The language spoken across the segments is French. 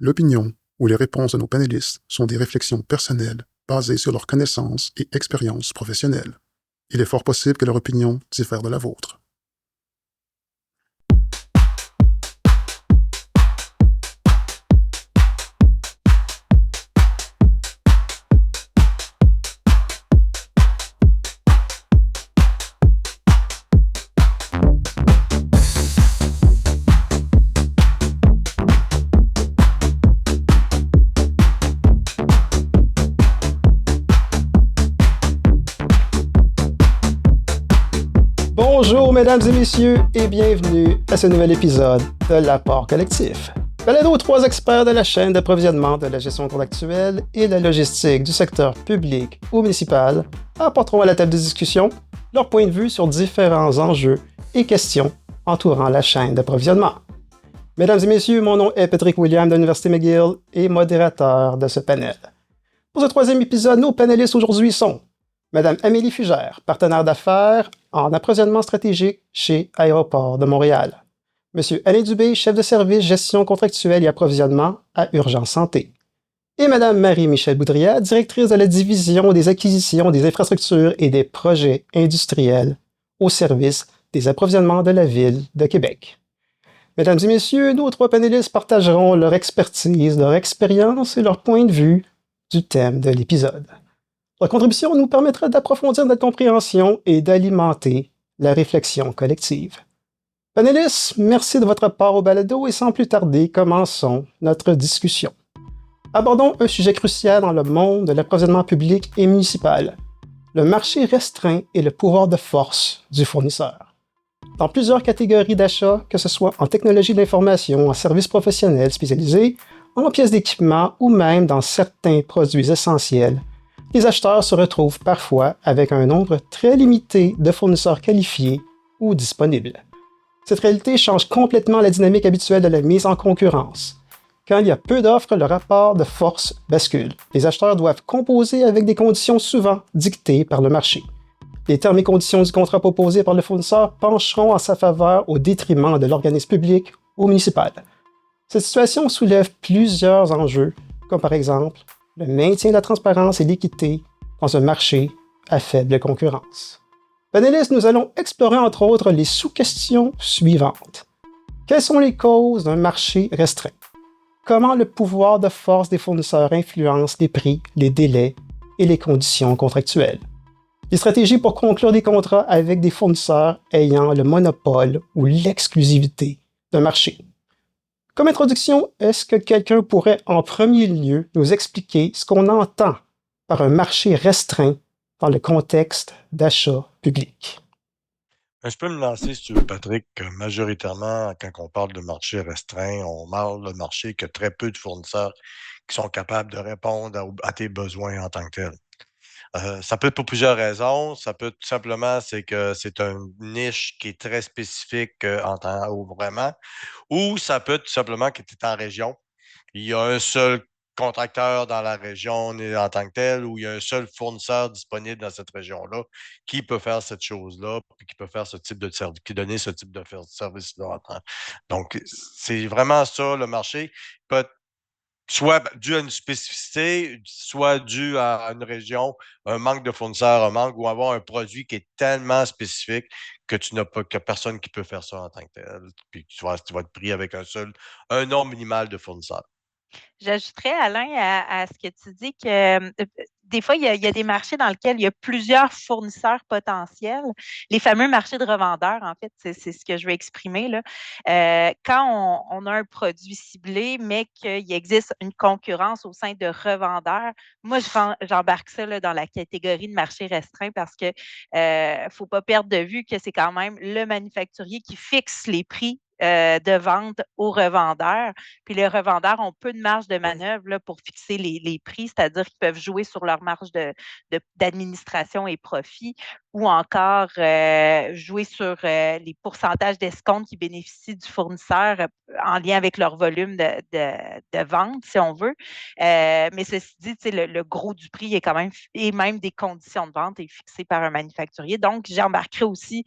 L'opinion ou les réponses de nos panélistes sont des réflexions personnelles basées sur leurs connaissances et expériences professionnelles. Il est fort possible que leur opinion diffère de la vôtre. Bonjour mesdames et messieurs et bienvenue à ce nouvel épisode de l'Apport collectif. Balado aux trois experts de la chaîne d'approvisionnement de la gestion contractuelle et la logistique du secteur public ou municipal apporteront à la table de discussion leur point de vue sur différents enjeux et questions entourant la chaîne d'approvisionnement. Mesdames et messieurs, mon nom est Patrick William de l'Université McGill et modérateur de ce panel. Pour ce troisième épisode, nos panélistes aujourd'hui sont Madame Amélie Fugère, partenaire d'affaires en approvisionnement stratégique chez Aéroport de Montréal. Monsieur Alain Dubé, chef de service gestion contractuelle et approvisionnement à Urgence Santé. Et Madame Marie-Michelle Boudria, directrice de la division des acquisitions des infrastructures et des projets industriels au service des approvisionnements de la Ville de Québec. Mesdames et messieurs, nos trois panélistes partageront leur expertise, leur expérience et leur point de vue du thème de l'épisode. Leur contribution nous permettra d'approfondir notre compréhension et d'alimenter la réflexion collective. Panélistes, merci de votre part au balado et sans plus tarder, commençons notre discussion. Abordons un sujet crucial dans le monde de l'approvisionnement public et municipal, le marché restreint et le pouvoir de force du fournisseur. Dans plusieurs catégories d'achats, que ce soit en technologie de l'information, en services professionnels spécialisés, en pièces d'équipement ou même dans certains produits essentiels, les acheteurs se retrouvent parfois avec un nombre très limité de fournisseurs qualifiés ou disponibles. Cette réalité change complètement la dynamique habituelle de la mise en concurrence. Quand il y a peu d'offres, le rapport de force bascule. Les acheteurs doivent composer avec des conditions souvent dictées par le marché. Les termes et conditions du contrat proposé par le fournisseur pencheront en sa faveur au détriment de l'organisme public ou municipal. Cette situation soulève plusieurs enjeux, comme par exemple le maintien de la transparence et l'équité dans un marché à faible concurrence. Panélistes, nous allons explorer entre autres les sous-questions suivantes. Quelles sont les causes d'un marché restreint? Comment le pouvoir de force des fournisseurs influence les prix, les délais et les conditions contractuelles? Les stratégies pour conclure des contrats avec des fournisseurs ayant le monopole ou l'exclusivité d'un marché. Comme introduction, est-ce que quelqu'un pourrait en premier lieu nous expliquer ce qu'on entend par un marché restreint dans le contexte d'achat public? Je peux me lancer, si tu veux, Patrick. Majoritairement, quand on parle de marché restreint, on parle de marché que très peu de fournisseurs qui sont capables de répondre à tes besoins en tant que tel. Ça peut être pour plusieurs raisons. Ça peut être tout simplement, c'est que c'est une niche qui est très spécifique vraiment. Ou ça peut être tout simplement que tu es en région. Il y a un seul contracteur dans la région en tant que tel, ou il y a un seul fournisseur disponible dans cette région-là qui peut faire cette chose-là, puis qui peut faire ce type de service, qui donner ce type de service-là. Donc, c'est vraiment ça, le marché peut être soit dû à une spécificité, soit dû à une région, un manque de fournisseurs, un manque, ou avoir un produit qui est tellement spécifique que tu n'as pas, que personne qui peut faire ça en tant que tel. Puis tu vas être pris avec un nombre minimal de fournisseurs. J'ajouterais, Alain, à ce que tu dis que des fois, il y a des marchés dans lesquels il y a plusieurs fournisseurs potentiels. Les fameux marchés de revendeurs, en fait, c'est ce que je veux exprimer là. Quand on a un produit ciblé, mais qu'il existe une concurrence au sein de revendeurs, moi, j'embarque ça là, dans la catégorie de marché restreint parce que faut pas perdre de vue que c'est quand même le manufacturier qui fixe les prix de vente aux revendeurs. Puis les revendeurs ont peu de marge de manœuvre là, pour fixer les prix, c'est-à-dire qu'ils peuvent jouer sur leur marge d'administration et profit ou encore jouer sur les pourcentages d'escompte qui bénéficient du fournisseur en lien avec leur volume de vente, si on veut. Mais ceci dit, le gros du prix est quand même, et même des conditions de vente, est fixé par un manufacturier. Donc, j'embarquerai aussi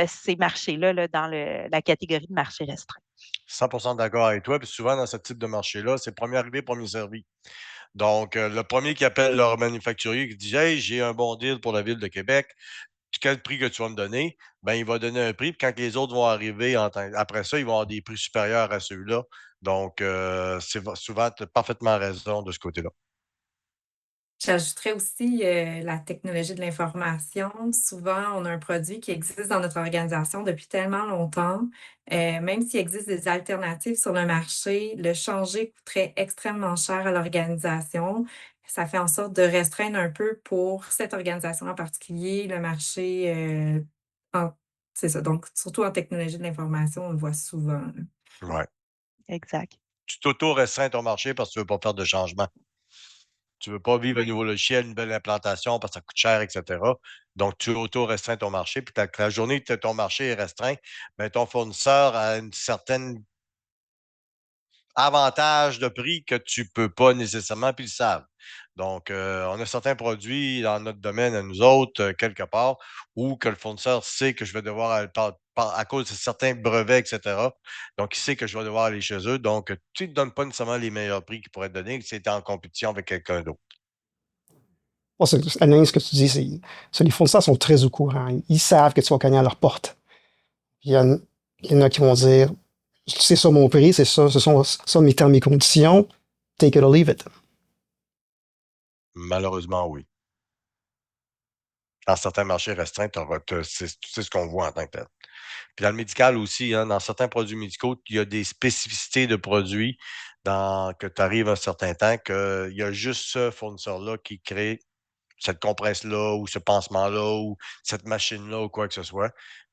ces marchés-là là, dans la catégorie de marché restreint. 100% d'accord avec toi. Puis souvent, dans ce type de marché-là, c'est premier arrivé, premier servi. Donc, le premier qui appelle leur manufacturier qui dit Hey, j'ai un bon deal pour la ville de Québec, quel prix que tu vas me donner? Ben, il va donner un prix. Puis quand les autres vont arriver, après ça, ils vont avoir des prix supérieurs à ceux-là. Donc, souvent, tu as parfaitement raison de ce côté-là. J'ajouterais aussi la technologie de l'information. Souvent, on a un produit qui existe dans notre organisation depuis tellement longtemps. Même s'il existe des alternatives sur le marché, le changer coûterait extrêmement cher à l'organisation. Ça fait en sorte de restreindre un peu pour cette organisation en particulier le marché. C'est ça. Donc, surtout en technologie de l'information, on le voit souvent, là. Ouais. Exact. Tu t'auto-restreins ton marché parce que tu ne veux pas faire de changement. Tu ne veux pas vivre un nouveau logiciel, une nouvelle implantation parce que ça coûte cher, etc. Donc, tu auto-restreins ton marché. Puis, la journée que ton marché est restreint, ben, ton fournisseur a une certaine avantage de prix que tu ne peux pas nécessairement, puis ils le savent. Donc, on a certains produits dans notre domaine, à nous autres, quelque part, où que le fournisseur sait que je vais devoir, à cause de certains brevets, etc. Donc, il sait que je vais devoir aller chez eux. Donc, tu ne te donnes pas nécessairement les meilleurs prix qu'il pourrait te donner si tu es en compétition avec quelqu'un d'autre. Bon, Alain, ce que tu dis, les fournisseurs sont très au courant. Ils savent que tu vas cogner à leur porte. Il y en a qui vont dire, c'est ça mon prix, c'est ça, ce sont ça mes termes et conditions, take it or leave it. Malheureusement, oui. Dans certains marchés restreints, c'est ce qu'on voit en tant que tel. Puis dans le médical aussi, hein, dans certains produits médicaux, il y a des spécificités de produits que tu arrives un certain temps, qu'il y a juste ce fournisseur-là qui crée cette compresse-là ou ce pansement-là ou cette machine-là ou quoi que ce soit.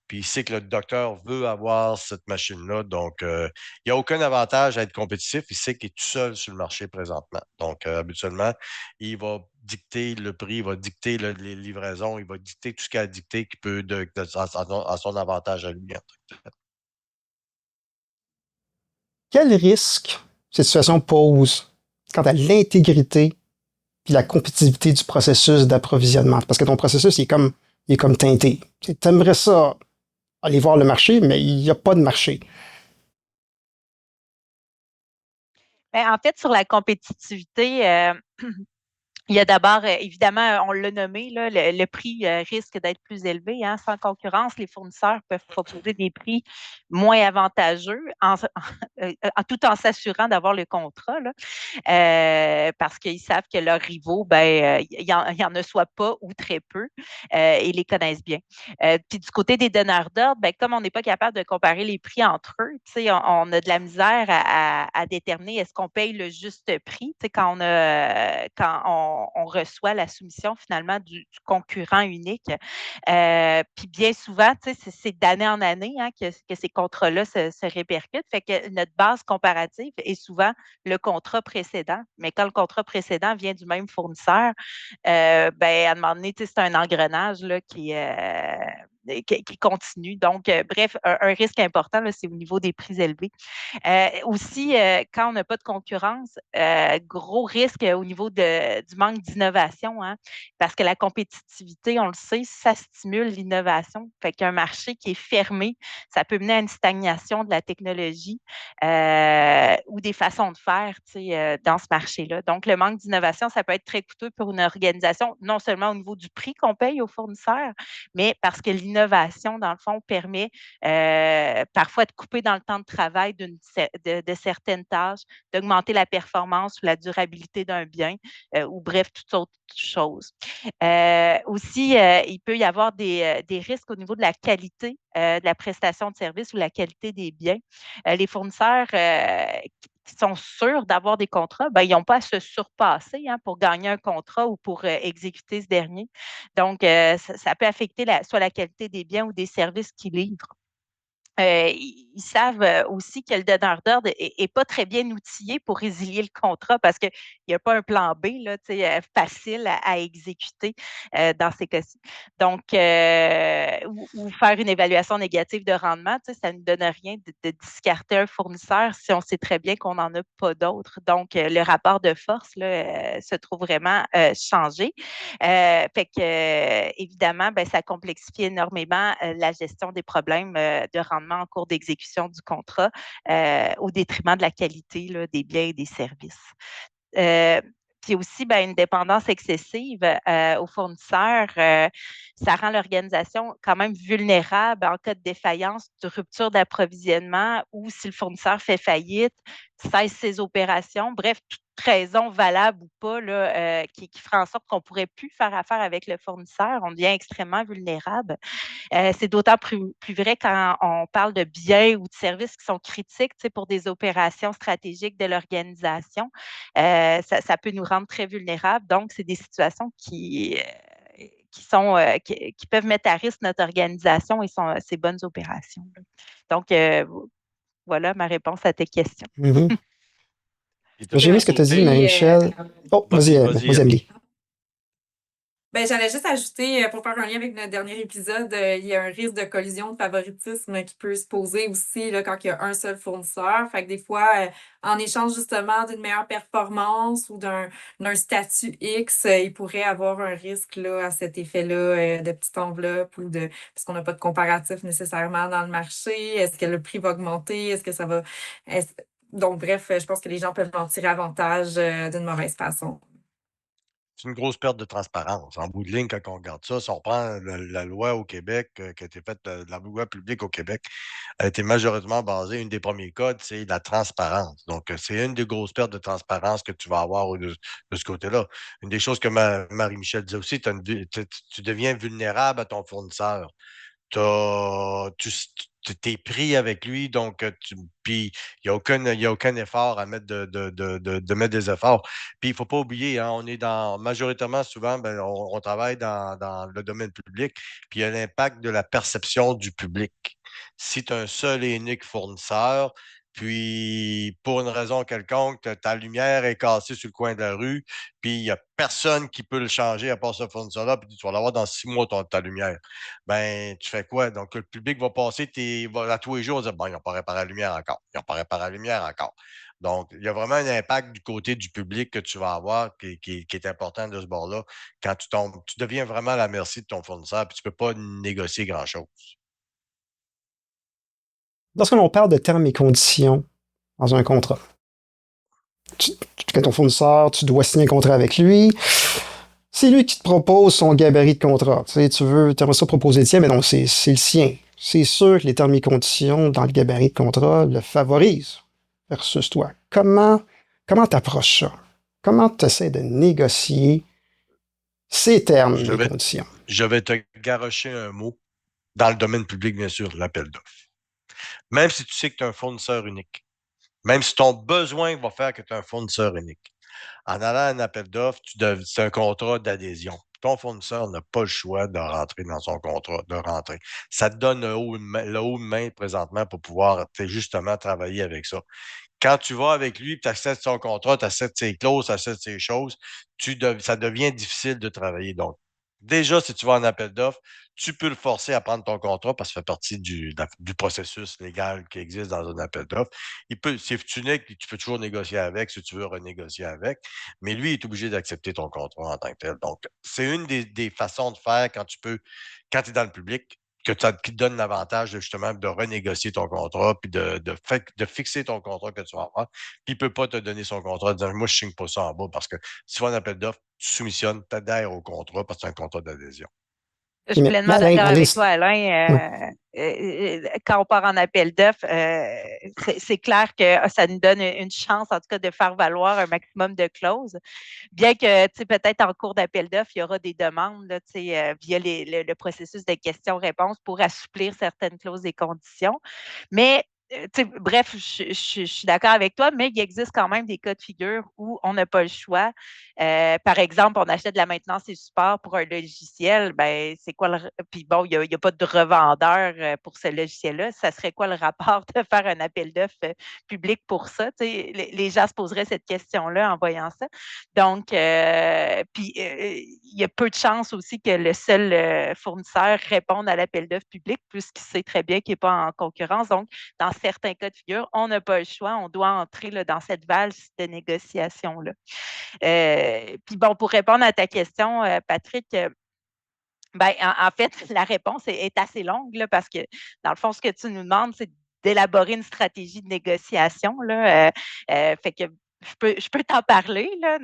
Puis il sait que le docteur veut avoir cette machine-là. Donc, il n'y a aucun avantage à être compétitif. Il sait qu'il est tout seul sur le marché présentement. Donc, habituellement, il va dicter le prix, il va dicter les livraisons, il va dicter tout ce qu'il a dicté qui peut à son avantage à lui. Quel risque cette situation pose quant à l'intégrité et la compétitivité du processus d'approvisionnement? Parce que ton processus il est comme teinté. Tu aimerais ça aller voir le marché, mais il n'y a pas de marché. Ben, en fait, sur la compétitivité, il y a d'abord, évidemment, on l'a nommé, là, le prix risque d'être plus élevé. Hein. Sans concurrence, les fournisseurs peuvent proposer des prix moins avantageux tout en s'assurant d'avoir le contrat, là, parce qu'ils savent que leurs rivaux, ben, il y en a soit pas ou très peu et les connaissent bien. Puis du côté des donneurs d'ordre, ben, comme on n'est pas capable de comparer les prix entre eux, on a de la misère à déterminer est-ce qu'on paye le juste prix quand on reçoit la soumission finalement du concurrent unique. Puis bien souvent, c'est d'année en année hein, que ces contrats-là se répercutent. Fait que notre base comparative est souvent le contrat précédent. Mais quand le contrat précédent vient du même fournisseur, ben, à un moment donné, c'est un engrenage là, qui continue. Donc, bref, un risque important, c'est au niveau des prix élevés. Aussi, quand on n'a pas de concurrence, gros risque au niveau du manque d'innovation, hein, parce que la compétitivité, on le sait, ça stimule l'innovation. Fait qu'un marché qui est fermé, ça peut mener à une stagnation de la technologie ou des façons de faire dans ce marché-là. Donc, le manque d'innovation, ça peut être très coûteux pour une organisation, non seulement au niveau du prix qu'on paye aux fournisseurs, mais parce que l'innovation, dans le fond, permet parfois de couper dans le temps de travail de certaines tâches, d'augmenter la performance ou la durabilité d'un bien, ou bref, toutes autres choses. Aussi, il peut y avoir des risques au niveau de la qualité de la prestation de service ou la qualité des biens. Les fournisseurs qui sont sûrs d'avoir des contrats, ben, ils n'ont pas à se surpasser hein, pour gagner un contrat ou pour exécuter ce dernier. Donc, ça peut affecter soit la qualité des biens ou des services qu'ils livrent. Ils savent aussi que le donneur d'ordre n'est pas très bien outillé pour résilier le contrat parce qu'il n'y a pas un plan B là, facile à exécuter dans ces cas-ci. Donc, ou faire une évaluation négative de rendement, ça ne donne rien de discarter un fournisseur si on sait très bien qu'on n'en a pas d'autres. Donc, le rapport de force là, se trouve vraiment changé. Fait que, évidemment, ben, ça complexifie énormément la gestion des problèmes de rendement justement en cours d'exécution du contrat au détriment de la qualité là, des biens et des services. Puis aussi, une dépendance excessive aux fournisseurs, ça rend l'organisation quand même vulnérable en cas de défaillance, de rupture d'approvisionnement ou si le fournisseur fait faillite, cesse ses opérations. Bref, toute raison valable ou pas là, qui ferait en sorte qu'on ne pourrait plus faire affaire avec le fournisseur. On devient extrêmement vulnérable. C'est d'autant plus vrai quand on parle de biens ou de services qui sont critiques pour des opérations stratégiques de l'organisation. Ça peut nous rendre très vulnérables. Donc, c'est des situations qui peuvent mettre à risque notre organisation et ses bonnes opérations. Donc, voilà ma réponse à tes questions. Mhm. Et t'as J'ai aimé ce que tu as dit, Marie-Michel. Oh, vas-y, Amélie. J'allais juste ajouter, pour faire un lien avec notre dernier épisode, il y a un risque de collision de favoritisme qui peut se poser aussi là, quand il y a un seul fournisseur. Fait que des fois, en échange justement d'une meilleure performance ou d'un statut X, il pourrait avoir un risque là, à cet effet-là de petite enveloppe ou parce qu'on n'a pas de comparatif nécessairement dans le marché. Est-ce que le prix va augmenter? Est-ce que ça va. Donc, bref, je pense que les gens peuvent en tirer avantage d'une mauvaise façon. C'est une grosse perte de transparence. En bout de ligne, quand on regarde ça, si on prend la loi au Québec, qui a été faite, la loi publique au Québec, elle a été majoritairement basée, une des premiers codes, c'est la transparence. Donc, c'est une des grosses pertes de transparence que tu vas avoir de ce côté-là. Une des choses que Marie-Michel disait aussi, tu deviens vulnérable à ton fournisseur. Tu t'es pris avec lui, donc puis il n'y a aucun effort à mettre de mettre des efforts. Puis il ne faut pas oublier, hein, on est majoritairement souvent, on travaille dans le domaine public, puis il y a l'impact de la perception du public. Si tu as un seul et unique fournisseur, puis pour une raison quelconque, ta lumière est cassée sur le coin de la rue, puis il n'y a personne qui peut le changer à part ce fournisseur-là, puis tu vas l'avoir dans 6 mois, ta lumière. Tu fais quoi? Donc, le public va passer à tous les jours dire bon, ils n'ont pas réparé la lumière encore. Ils n'ont pas réparé la lumière encore. Donc, il y a vraiment un impact du côté du public que tu vas avoir qui est important de ce bord-là. Quand tu deviens vraiment à la merci de ton fournisseur, puis tu ne peux pas négocier grand-chose. Lorsque l'on parle de termes et conditions dans un contrat, tu connais ton fournisseur, tu dois signer un contrat avec lui. C'est lui qui te propose son gabarit de contrat. Tu aimerais ça proposer le tien, mais non, c'est le sien. C'est sûr que les termes et conditions dans le gabarit de contrat le favorisent versus toi. Comment tu approches ça? Comment tu essaies de négocier ces termes et conditions? Je vais te garrocher un mot dans le domaine public, bien sûr, l'appel d'offres. Même si tu sais que tu es un fournisseur unique, même si ton besoin va faire que tu es un fournisseur unique, en allant à un appel d'offres, c'est un contrat d'adhésion. Ton fournisseur n'a pas le choix de rentrer dans son contrat, de rentrer. Ça te donne le haut de main présentement pour pouvoir justement travailler avec ça. Quand tu vas avec lui, tu acceptes son contrat, tu acceptes ses clauses, tu acceptes ses choses, ça devient difficile de travailler. Donc, déjà, si tu vas en appel d'offres, tu peux le forcer à prendre ton contrat parce que ça fait partie du processus légal qui existe dans un appel d'offres. C'est unique, tu peux toujours négocier avec si tu veux renégocier avec, mais lui, il est obligé d'accepter ton contrat en tant que tel. Donc, c'est une des façons de faire quand tu es dans le public, qui te donne l'avantage justement de renégocier ton contrat, puis de fixer ton contrat que tu vas avoir. Puis il ne peut pas te donner son contrat en disant moi, je ne signe pas ça en bas parce que si tu fais un appel d'offres, tu soumissionnes, tu adhères au contrat parce que c'est un contrat d'adhésion. Je suis pleinement d'accord avec toi, Alain. Quand on part en appel d'offres, c'est clair que ça nous donne une chance, en tout cas, de faire valoir un maximum de clauses. Bien que, peut-être en cours d'appel d'offres, il y aura des demandes là, via le processus de questions-réponses pour assouplir certaines clauses et conditions. Mais bref, je suis d'accord avec toi, mais il existe quand même des cas de figure où on n'a pas le choix. Par exemple, on achète de la maintenance et support pour un logiciel, c'est quoi puis bon, il n'y a pas de revendeur pour ce logiciel-là. Ça serait quoi le rapport de faire un appel d'offres public pour ça? Les gens se poseraient cette question-là en voyant ça. Donc, puis il y a peu de chances aussi que le seul fournisseur réponde à l'appel d'offres public, puisqu'il sait très bien qu'il n'est pas en concurrence. Donc, dans certains cas de figure, on n'a pas le choix, on doit entrer là, dans cette valse de négociation-là. Puis bon, pour répondre à ta question, Patrick, Ben, en fait, la réponse est assez longue là, parce que, dans le fond, ce que tu nous demandes, c'est d'élaborer une stratégie de négociation. Là, fait que je peux t'en parler, là,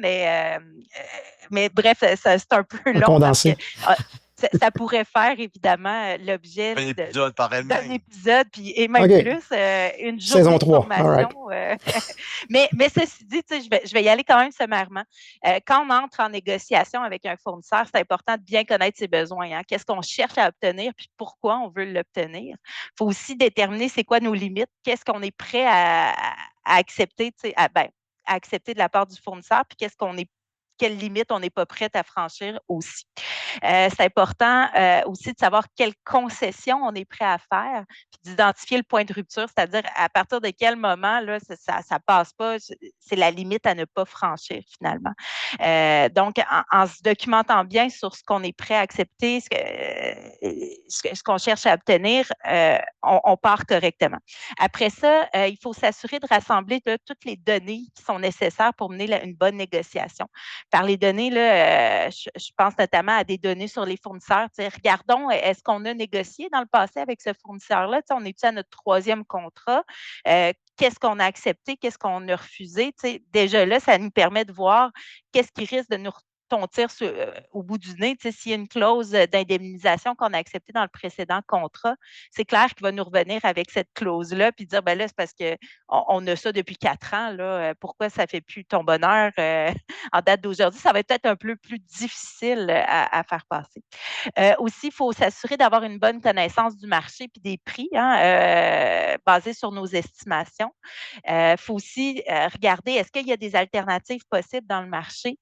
mais bref, c'est un peu Un long parce que condensé. ça pourrait faire évidemment l'objet Un épisode par d'un elle-même. épisode, et même OK. plus, une Saison journée de 3. All right. formation. Mais ceci dit, tu sais, je vais y aller quand même sommairement. Quand on entre en négociation avec un fournisseur, c'est important de bien connaître ses besoins. Hein. Qu'est-ce qu'on cherche à obtenir, puis pourquoi on veut l'obtenir. Il faut aussi déterminer c'est quoi nos limites, qu'est-ce qu'on est prêt à accepter, tu sais, à accepter de la part du fournisseur, puis quelles limites on n'est pas prêt à franchir aussi. C'est important aussi de savoir quelles concessions on est prêt à faire, puis d'identifier le point de rupture, c'est-à-dire à partir de quel moment là, ça passe pas, c'est la limite à ne pas franchir finalement. Donc, en se documentant bien sur ce qu'on est prêt à accepter, ce qu'on cherche à obtenir, on part correctement. Après ça, il faut s'assurer de rassembler là, toutes les données qui sont nécessaires pour mener une bonne négociation. Par les données, là, je pense notamment à des données sur les fournisseurs. Regardons, est-ce qu'on a négocié dans le passé avec ce fournisseur-là? On est-tu à notre 3e contrat? Qu'est-ce qu'on a accepté? Qu'est-ce qu'on a refusé? Déjà là, ça nous permet de voir qu'est-ce qui risque de nous tontir au bout du nez. S'il y a une clause d'indemnisation qu'on a acceptée dans le précédent contrat, c'est clair qu'il va nous revenir avec cette clause-là puis dire, ben là, c'est parce qu'on a ça depuis 4 ans. Là, pourquoi ça ne fait plus ton bonheur en date d'aujourd'hui? Ça va être peut-être un peu plus difficile à faire passer. Aussi, il faut s'assurer d'avoir une bonne connaissance du marché puis des prix basés sur nos estimations. Il faut aussi regarder, est-ce qu'il y a des alternatives possibles dans le marché,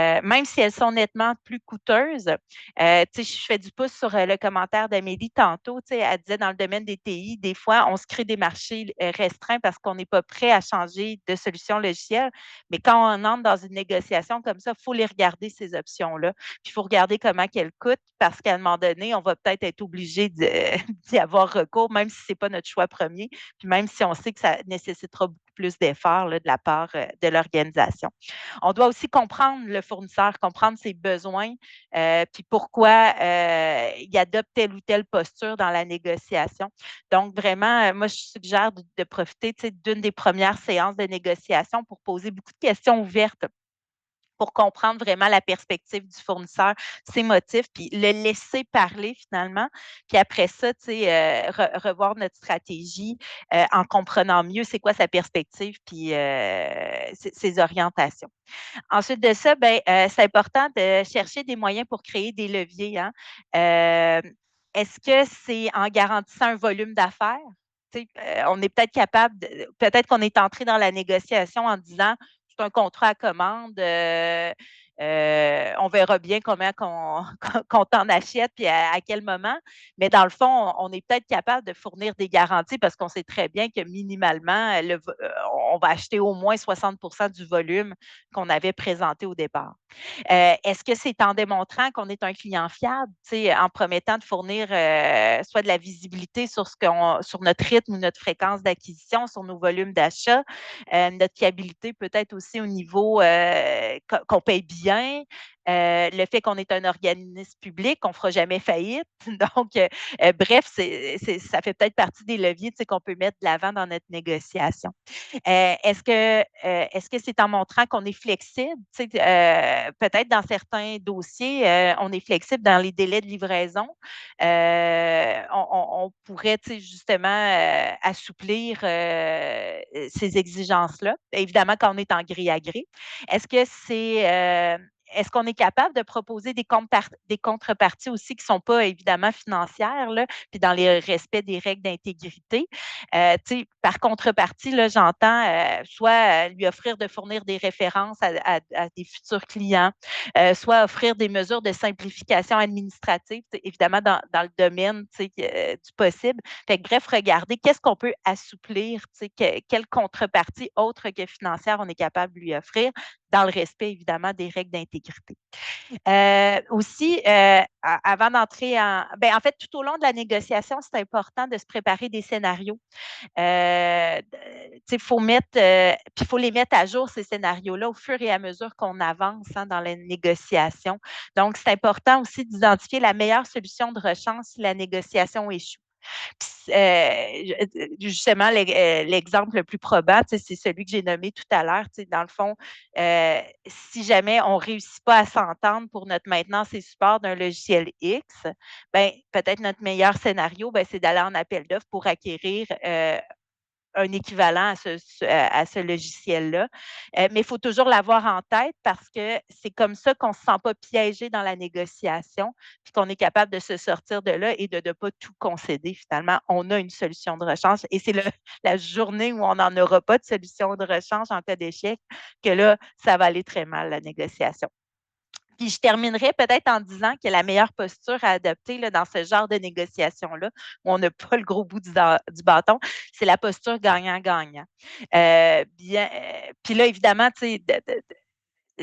même si elles sont nettement plus coûteuses. Je fais du pouce sur le commentaire d'Amélie tantôt. Elle disait dans le domaine des TI, des fois, on se crée des marchés restreints parce qu'on n'est pas prêt à changer de solution logicielle. Mais quand on entre dans une négociation comme ça, il faut les regarder, ces options-là. Puis il faut regarder comment elles coûtent parce qu'à un moment donné, on va peut-être être obligé d'y avoir recours, même si ce n'est pas notre choix premier, puis même si on sait que ça nécessitera beaucoup plus d'efforts de la part de l'organisation. On doit aussi comprendre le fournisseur, comprendre ses besoins, puis pourquoi il adopte telle ou telle posture dans la négociation. Donc, vraiment, moi, je suggère de profiter d'une des premières séances de négociation pour poser beaucoup de questions ouvertes pour comprendre vraiment la perspective du fournisseur, ses motifs, puis le laisser parler finalement. Puis après ça, revoir notre stratégie en comprenant mieux c'est quoi sa perspective, puis ses orientations. Ensuite de ça, c'est important de chercher des moyens pour créer des leviers. Hein. Est-ce que c'est en garantissant un volume d'affaires? On est peut-être capable, peut-être qu'on est entré dans la négociation en disant c'est un contrat à commande. On verra bien comment qu'on t'en achète puis à quel moment. Mais dans le fond, on est peut-être capable de fournir des garanties parce qu'on sait très bien que minimalement, on va acheter au moins 60% du volume qu'on avait présenté au départ. Est-ce que c'est en démontrant qu'on est un client fiable, en promettant de fournir soit de la visibilité sur notre rythme ou notre fréquence d'acquisition, sur nos volumes d'achat, notre fiabilité peut-être aussi au niveau qu'on paye bien, le fait qu'on est un organisme public, qu'on ne fera jamais faillite. Donc, bref, ça fait peut-être partie des leviers qu'on peut mettre de l'avant dans notre négociation. Est-ce que c'est en montrant qu'on est flexible? Peut-être dans certains dossiers, on est flexible dans les délais de livraison. On pourrait justement assouplir ces exigences-là. Évidemment, quand on est en gré à gré. Est-ce qu'on est capable de proposer des contreparties aussi qui ne sont pas évidemment financières, là, puis dans le respect des règles d'intégrité? Par contrepartie, là, j'entends soit lui offrir de fournir des références à des futurs clients, soit offrir des mesures de simplification administrative, évidemment dans le domaine du possible. Fait que, bref, regardez qu'est-ce qu'on peut assouplir, quelle contrepartie autre que financière on est capable de lui offrir dans le respect, évidemment, des règles d'intégrité. Aussi, avant d'entrer en fait, tout au long de la négociation, c'est important de se préparer des scénarios. Il faut les mettre à jour, ces scénarios-là, au fur et à mesure qu'on avance dans les négociations. Donc, c'est important aussi d'identifier la meilleure solution de rechange si la négociation échoue. Justement, l'exemple le plus probant, c'est celui que j'ai nommé tout à l'heure. Dans le fond, si jamais on ne réussit pas à s'entendre pour notre maintenance et support d'un logiciel X, ben, peut-être notre meilleur scénario, c'est d'aller en appel d'offres pour acquérir un équivalent à ce logiciel-là. Mais il faut toujours l'avoir en tête parce que c'est comme ça qu'on ne se sent pas piégé dans la négociation, puis qu'on est capable de se sortir de là et de ne pas tout concéder. Finalement, on a une solution de rechange et c'est la journée où on n'en aura pas de solution de rechange en cas d'échec que là, ça va aller très mal, la négociation. Puis je terminerai peut-être en disant que la meilleure posture à adopter là, dans ce genre de négociation-là, où on n'a pas le gros bout du bâton, c'est la posture gagnant-gagnant. Puis là, évidemment,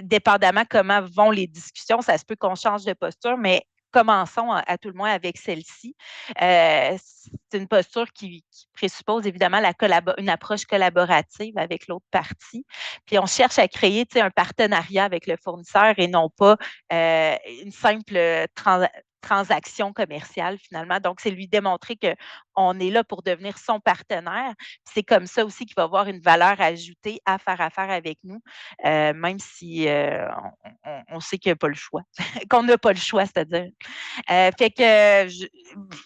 dépendamment comment vont les discussions, ça se peut qu'on change de posture, mais commençons à tout le moins avec celle-ci. C'est une posture qui présuppose évidemment une approche collaborative avec l'autre partie. Puis on cherche à créer un partenariat avec le fournisseur et non pas une simple transaction commerciale finalement. Donc, c'est lui démontrer qu'on est là pour devenir son partenaire. C'est comme ça aussi qu'il va avoir une valeur ajoutée à faire affaire avec nous, même si on sait qu'il n'y a pas le choix, qu'on n'a pas le choix, c'est-à-dire. Fait que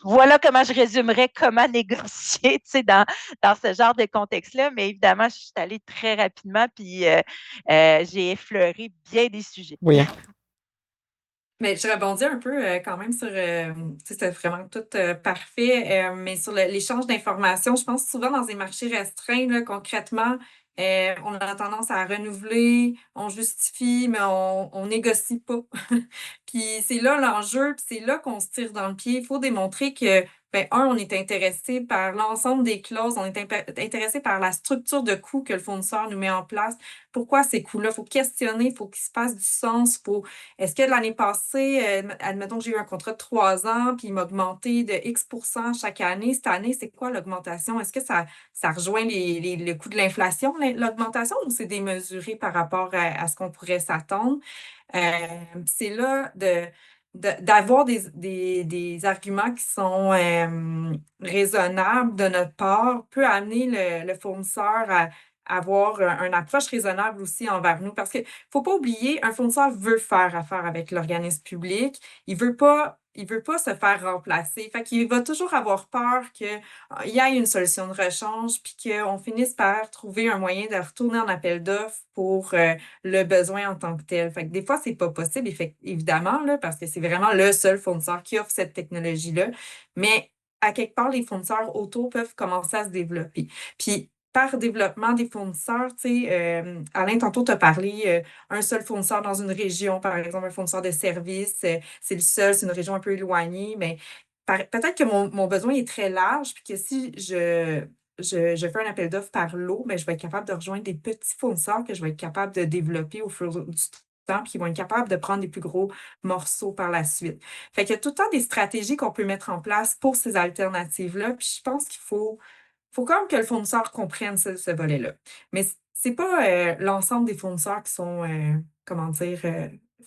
voilà comment je résumerais comment négocier dans ce genre de contexte-là. Mais évidemment, je suis allée très rapidement puis j'ai effleuré bien des sujets. Oui. Mais je rebondis un peu quand même sur, c'était vraiment tout parfait, mais sur l'échange d'informations, je pense souvent dans des marchés restreints, là, concrètement, on a tendance à renouveler, on justifie, mais on négocie pas. Puis c'est là l'enjeu, puis c'est là qu'on se tire dans le pied. Il faut démontrer que, on est intéressé par l'ensemble des clauses, on est intéressé par la structure de coûts que le fournisseur nous met en place. Pourquoi ces coûts-là? Il faut questionner, il faut qu'il se passe du sens. Est-ce que l'année passée, admettons que j'ai eu un contrat de 3 ans, puis il m'a augmenté de X% chaque année. Cette année, c'est quoi l'augmentation? Est-ce que ça rejoint le coût de l'inflation, l'augmentation, ou c'est démesuré par rapport à ce qu'on pourrait s'attendre? C'est là d'avoir des arguments qui sont raisonnables de notre part peut amener le fournisseur à avoir une approche raisonnable aussi envers nous. Parce qu'il ne faut pas oublier, un fournisseur veut faire affaire avec l'organisme public. Il veut pas se faire remplacer. Fait qu'il va toujours avoir peur qu'il y ait une solution de rechange puis qu'on finisse par trouver un moyen de retourner en appel d'offres pour le besoin en tant que tel. Fait que des fois, c'est pas possible, évidemment, là, parce que c'est vraiment le seul fournisseur qui offre cette technologie-là. Mais à quelque part, les fournisseurs autour peuvent commencer à se développer. Puis, par développement des fournisseurs, tu sais, Alain, tantôt, tu as parlé un seul fournisseur dans une région, par exemple, un fournisseur de services, c'est le seul, c'est une région un peu éloignée, mais peut-être que mon besoin est très large, puis que si je fais un appel d'offres par lot, mais je vais être capable de rejoindre des petits fournisseurs que je vais être capable de développer au fur du temps, puis ils vont être capables de prendre des plus gros morceaux par la suite. Fait qu'il y a tout le temps des stratégies qu'on peut mettre en place pour ces alternatives-là, puis je pense qu'il faut quand même que le fournisseur comprenne ce volet-là. Mais c'est pas l'ensemble des fournisseurs qui sont, comment dire,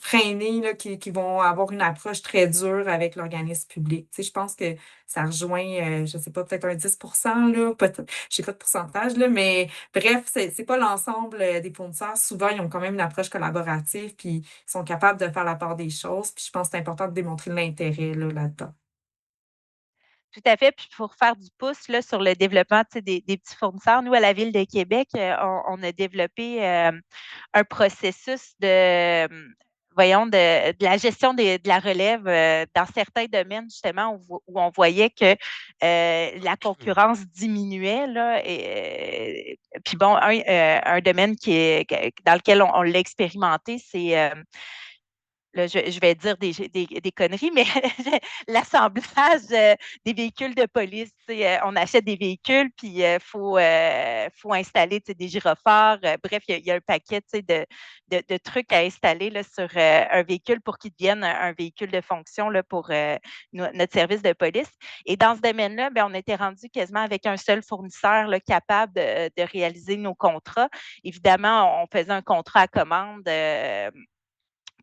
freinés, là, qui vont avoir une approche très dure avec l'organisme public. Tu sais, je pense que ça rejoint, je sais pas, peut-être un 10%, là, je sais pas de pourcentage, là, mais bref, c'est pas l'ensemble des fournisseurs. Souvent, ils ont quand même une approche collaborative, puis ils sont capables de faire la part des choses. Puis je pense que c'est important de démontrer l'intérêt là-dedans. Tout à fait. Puis pour faire du pouce là, sur le développement des petits fournisseurs, nous, à la Ville de Québec, on a développé un processus de la gestion de la relève dans certains domaines, justement, où on voyait que la concurrence diminuait. Là, puis bon, un domaine dans lequel on l'a expérimenté, c'est là, je vais dire des conneries, mais l'assemblage des véhicules de police. On achète des véhicules, puis il faut installer des gyrophares. Bref, il y a un paquet de trucs à installer là, sur un véhicule pour qu'il devienne un véhicule de fonction là, pour notre service de police. Et dans ce domaine-là, ben, on était rendu quasiment avec un seul fournisseur là, capable de réaliser nos contrats. Évidemment, on faisait un contrat à commande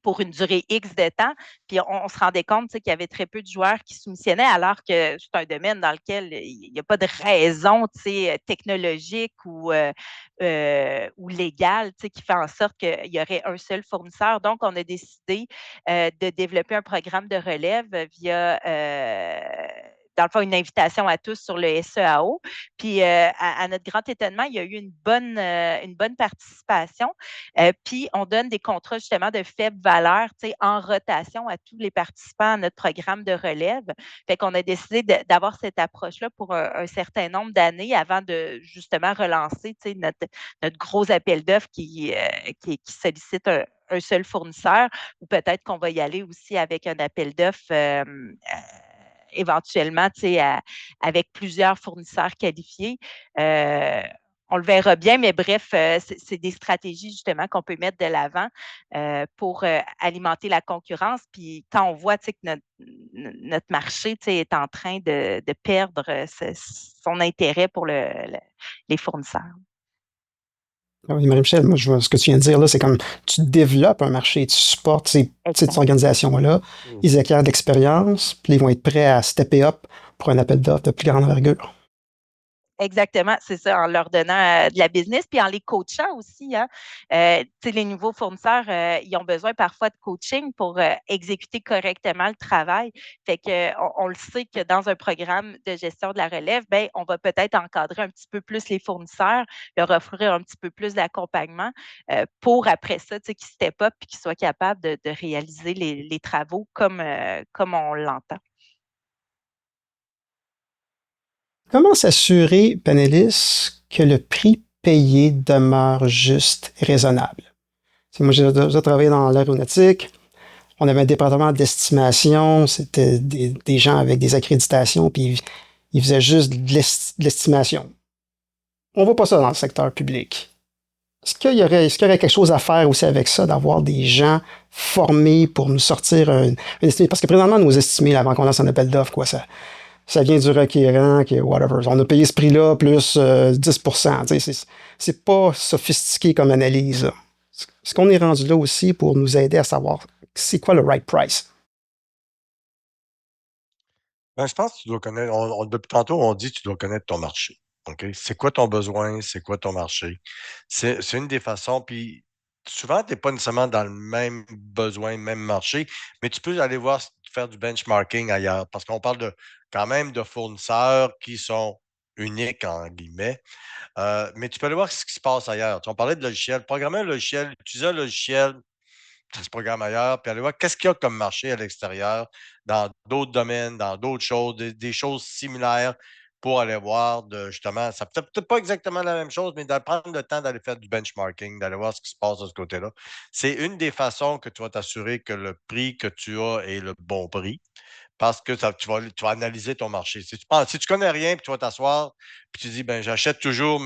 pour une durée X de temps. Puis on se rendait compte qu'il y avait très peu de joueurs qui soumissionnaient, alors que c'est un domaine dans lequel il n'y a pas de raison technologique ou légale qui fait en sorte qu'il y aurait un seul fournisseur. Donc, on a décidé de développer un programme de relève via dans le fond, une invitation à tous sur le SEAO. Puis, à notre grand étonnement, il y a eu une bonne participation. Puis, on donne des contrats justement de faible valeur en rotation à tous les participants à notre programme de relève. Fait qu'on a décidé d'avoir cette approche-là pour un certain nombre d'années avant de justement relancer notre gros appel d'offres qui sollicite un seul fournisseur, ou peut-être qu'on va y aller aussi avec un appel d'offres éventuellement avec plusieurs fournisseurs qualifiés. On le verra bien, mais bref, c'est des stratégies justement qu'on peut mettre de l'avant pour alimenter la concurrence. Puis quand on voit que notre marché est en train de perdre son intérêt pour les fournisseurs. Ah oui, Marie-Michel, moi, ce que tu viens de dire, là, c'est comme tu développes un marché, tu supportes ces petites organisations-là, ils acquièrent de l'expérience, puis ils vont être prêts à stepper up pour un appel d'offres de plus grande envergure. Exactement, c'est ça, en leur donnant de la business, puis en les coachant aussi. Hein. Les nouveaux fournisseurs, ils ont besoin parfois de coaching pour exécuter correctement le travail. Fait que on le sait que dans un programme de gestion de la relève, ben, on va peut-être encadrer un petit peu plus les fournisseurs, leur offrir un petit peu plus d'accompagnement pour après ça, qu'ils step up et qu'ils soient capables de réaliser les travaux comme on l'entend. Comment s'assurer, Panelis, que le prix payé demeure juste et raisonnable? Moi, j'ai déjà travaillé dans l'aéronautique. On avait un département d'estimation. C'était des gens avec des accréditations, puis ils faisaient juste de l'estimation. On ne voit pas ça dans le secteur public. Est-ce qu'il y aurait quelque chose à faire aussi avec ça, d'avoir des gens formés pour nous sortir une estimée? Parce que présentement, nos estimés, avant qu'on lance un appel d'offres, quoi, ça vient du requérant, whatever. On a payé ce prix-là plus 10%. C'est pas sophistiqué comme analyse. Là. Est-ce qu'on est rendu là aussi pour nous aider à savoir c'est quoi le right price? Ben, je pense que tu dois connaître, depuis tantôt, on dit que tu dois connaître ton marché. OK? C'est quoi ton besoin? C'est quoi ton marché? C'est une des façons. Puis souvent, tu n'es pas nécessairement dans le même besoin, le même marché, mais tu peux aller voir, faire du benchmarking ailleurs. Parce qu'on parle quand même de fournisseurs qui sont uniques, en guillemets. Mais tu peux aller voir ce qui se passe ailleurs. On parlait de logiciel. Programmer un logiciel, utiliser un logiciel, ça se programme ailleurs, puis aller voir qu'est-ce qu'il y a comme marché à l'extérieur, dans d'autres domaines, dans d'autres choses, des choses similaires pour aller voir justement, ça peut-être pas exactement la même chose, mais de prendre le temps d'aller faire du benchmarking, d'aller voir ce qui se passe de ce côté-là. C'est une des façons que tu vas t'assurer que le prix que tu as est le bon prix. Parce que tu vas analyser ton marché. Si tu connais rien, puis tu vas t'asseoir, puis tu dis, ben, j'achète toujours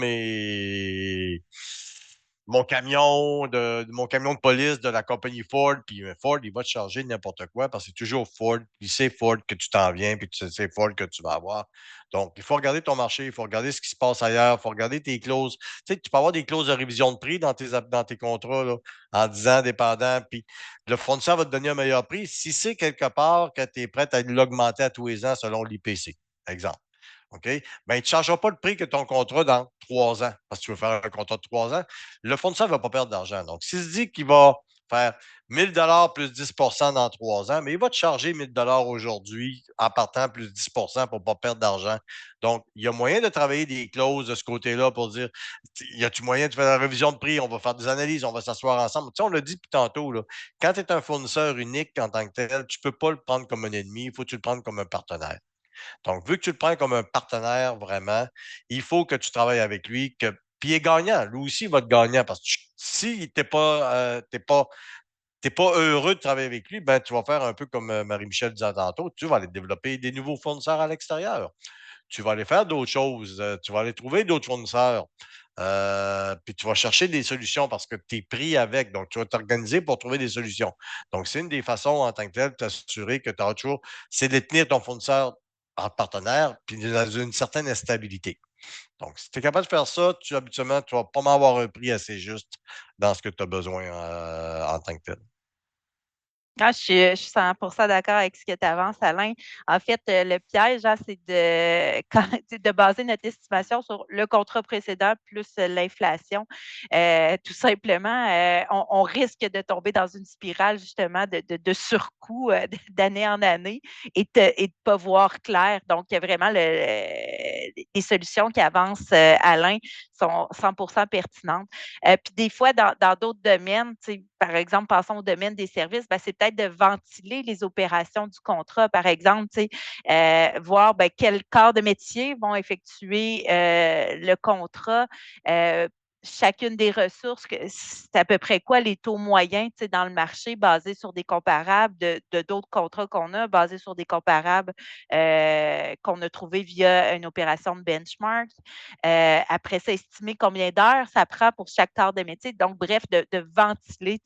mon camion de police de la compagnie Ford, puis Ford, il va te charger n'importe quoi parce que c'est toujours Ford, puis c'est Ford que tu t'en viens, puis c'est Ford que tu vas avoir. Donc, il faut regarder ton marché, il faut regarder ce qui se passe ailleurs, il faut regarder tes clauses. Tu sais, tu peux avoir des clauses de révision de prix dans tes contrats, là, en disant dépendant, puis le fournisseur va te donner un meilleur prix si c'est quelque part que tu es prêt à l'augmenter à tous les ans selon l'IPC, exemple. OK? Ben, il ne te chargera pas le prix que ton contrat dans 3 ans, parce que tu veux faire un contrat de 3 ans. Le fournisseur ne va pas perdre d'argent. Donc, s'il se dit qu'il va faire 1 000 plus 10 dans 3 ans, mais il va te charger 1 000 aujourd'hui en partant plus 10 pour ne pas perdre d'argent. Donc, il y a moyen de travailler des clauses de ce côté-là pour dire, y a-tu moyen de faire la révision de prix? On va faire des analyses, on va s'asseoir ensemble. Tu sais, on l'a dit depuis tantôt, là, quand tu es un fournisseur unique en tant que tel, tu ne peux pas le prendre comme un ennemi, il faut que tu le prennes comme un partenaire. Donc, vu que tu le prends comme un partenaire vraiment, il faut que tu travailles avec lui, puis il est gagnant. Lui aussi, il va être gagnant parce que si tu n'es pas tu n'es pas heureux de travailler avec lui, ben, tu vas faire un peu comme Marie-Michel disait tantôt, tu vas aller développer des nouveaux fournisseurs à l'extérieur. Tu vas aller faire d'autres choses, tu vas aller trouver d'autres fournisseurs. Puis tu vas chercher des solutions parce que tu es pris avec. Donc, tu vas t'organiser pour trouver des solutions. Donc, c'est une des façons en tant que telle de t'assurer que tu as toujours, c'est de tenir ton fournisseur en partenaire, puis dans une certaine stabilité. Donc, si tu es capable de faire ça, habituellement, tu vas pas m'avoir un prix assez juste dans ce que tu as besoin en tant que tel. Ah, je suis 100% d'accord avec ce que tu avances, Alain. En fait, le piège, hein, c'est c'est de baser notre estimation sur le contrat précédent plus l'inflation. Tout simplement, on risque de tomber dans une spirale justement de surcoût d'année en année et de pas voir clair. Donc, il y a vraiment les solutions qui avancent, Alain, sont 100% pertinentes. Puis des fois, dans d'autres domaines, par exemple, passons au domaine des services, ben, c'est peut-être de ventiler les opérations du contrat. Par exemple, voir quel corps de métier vont effectuer le contrat. Chacune des ressources, c'est à peu près quoi les taux moyens dans le marché basés sur des comparables de d'autres contrats qu'on a, basés sur des comparables qu'on a trouvés via une opération de benchmark. Après ça, estimer combien d'heures ça prend pour chaque corps de métier. Donc, bref, de ventiler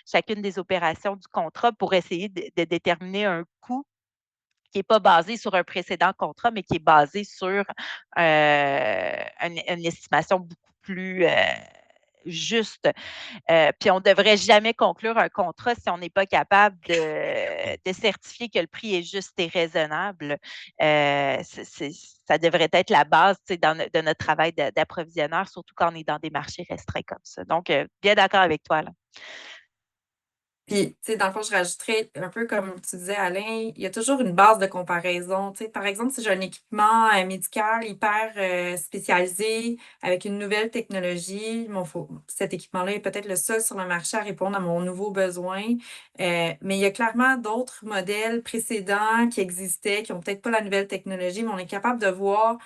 chacune des opérations du contrat pour essayer de déterminer un coût qui n'est pas basé sur un précédent contrat, mais qui est basé sur une estimation beaucoup plus juste. Puis on ne devrait jamais conclure un contrat si on n'est pas capable de certifier que le prix est juste et raisonnable. Ça devrait être la base de notre travail d'approvisionneur, surtout quand on est dans des marchés restreints comme ça. Donc, bien d'accord avec toi, là. Puis, tu sais, dans le fond, je rajouterais un peu comme tu disais, Alain, il y a toujours une base de comparaison. Tu sais, par exemple, si j'ai un équipement médical hyper spécialisé avec une nouvelle technologie, cet équipement-là est peut-être le seul sur le marché à répondre à mon nouveau besoin. Mais il y a clairement d'autres modèles précédents qui existaient, qui n'ont peut-être pas la nouvelle technologie, mais on est capable de voir.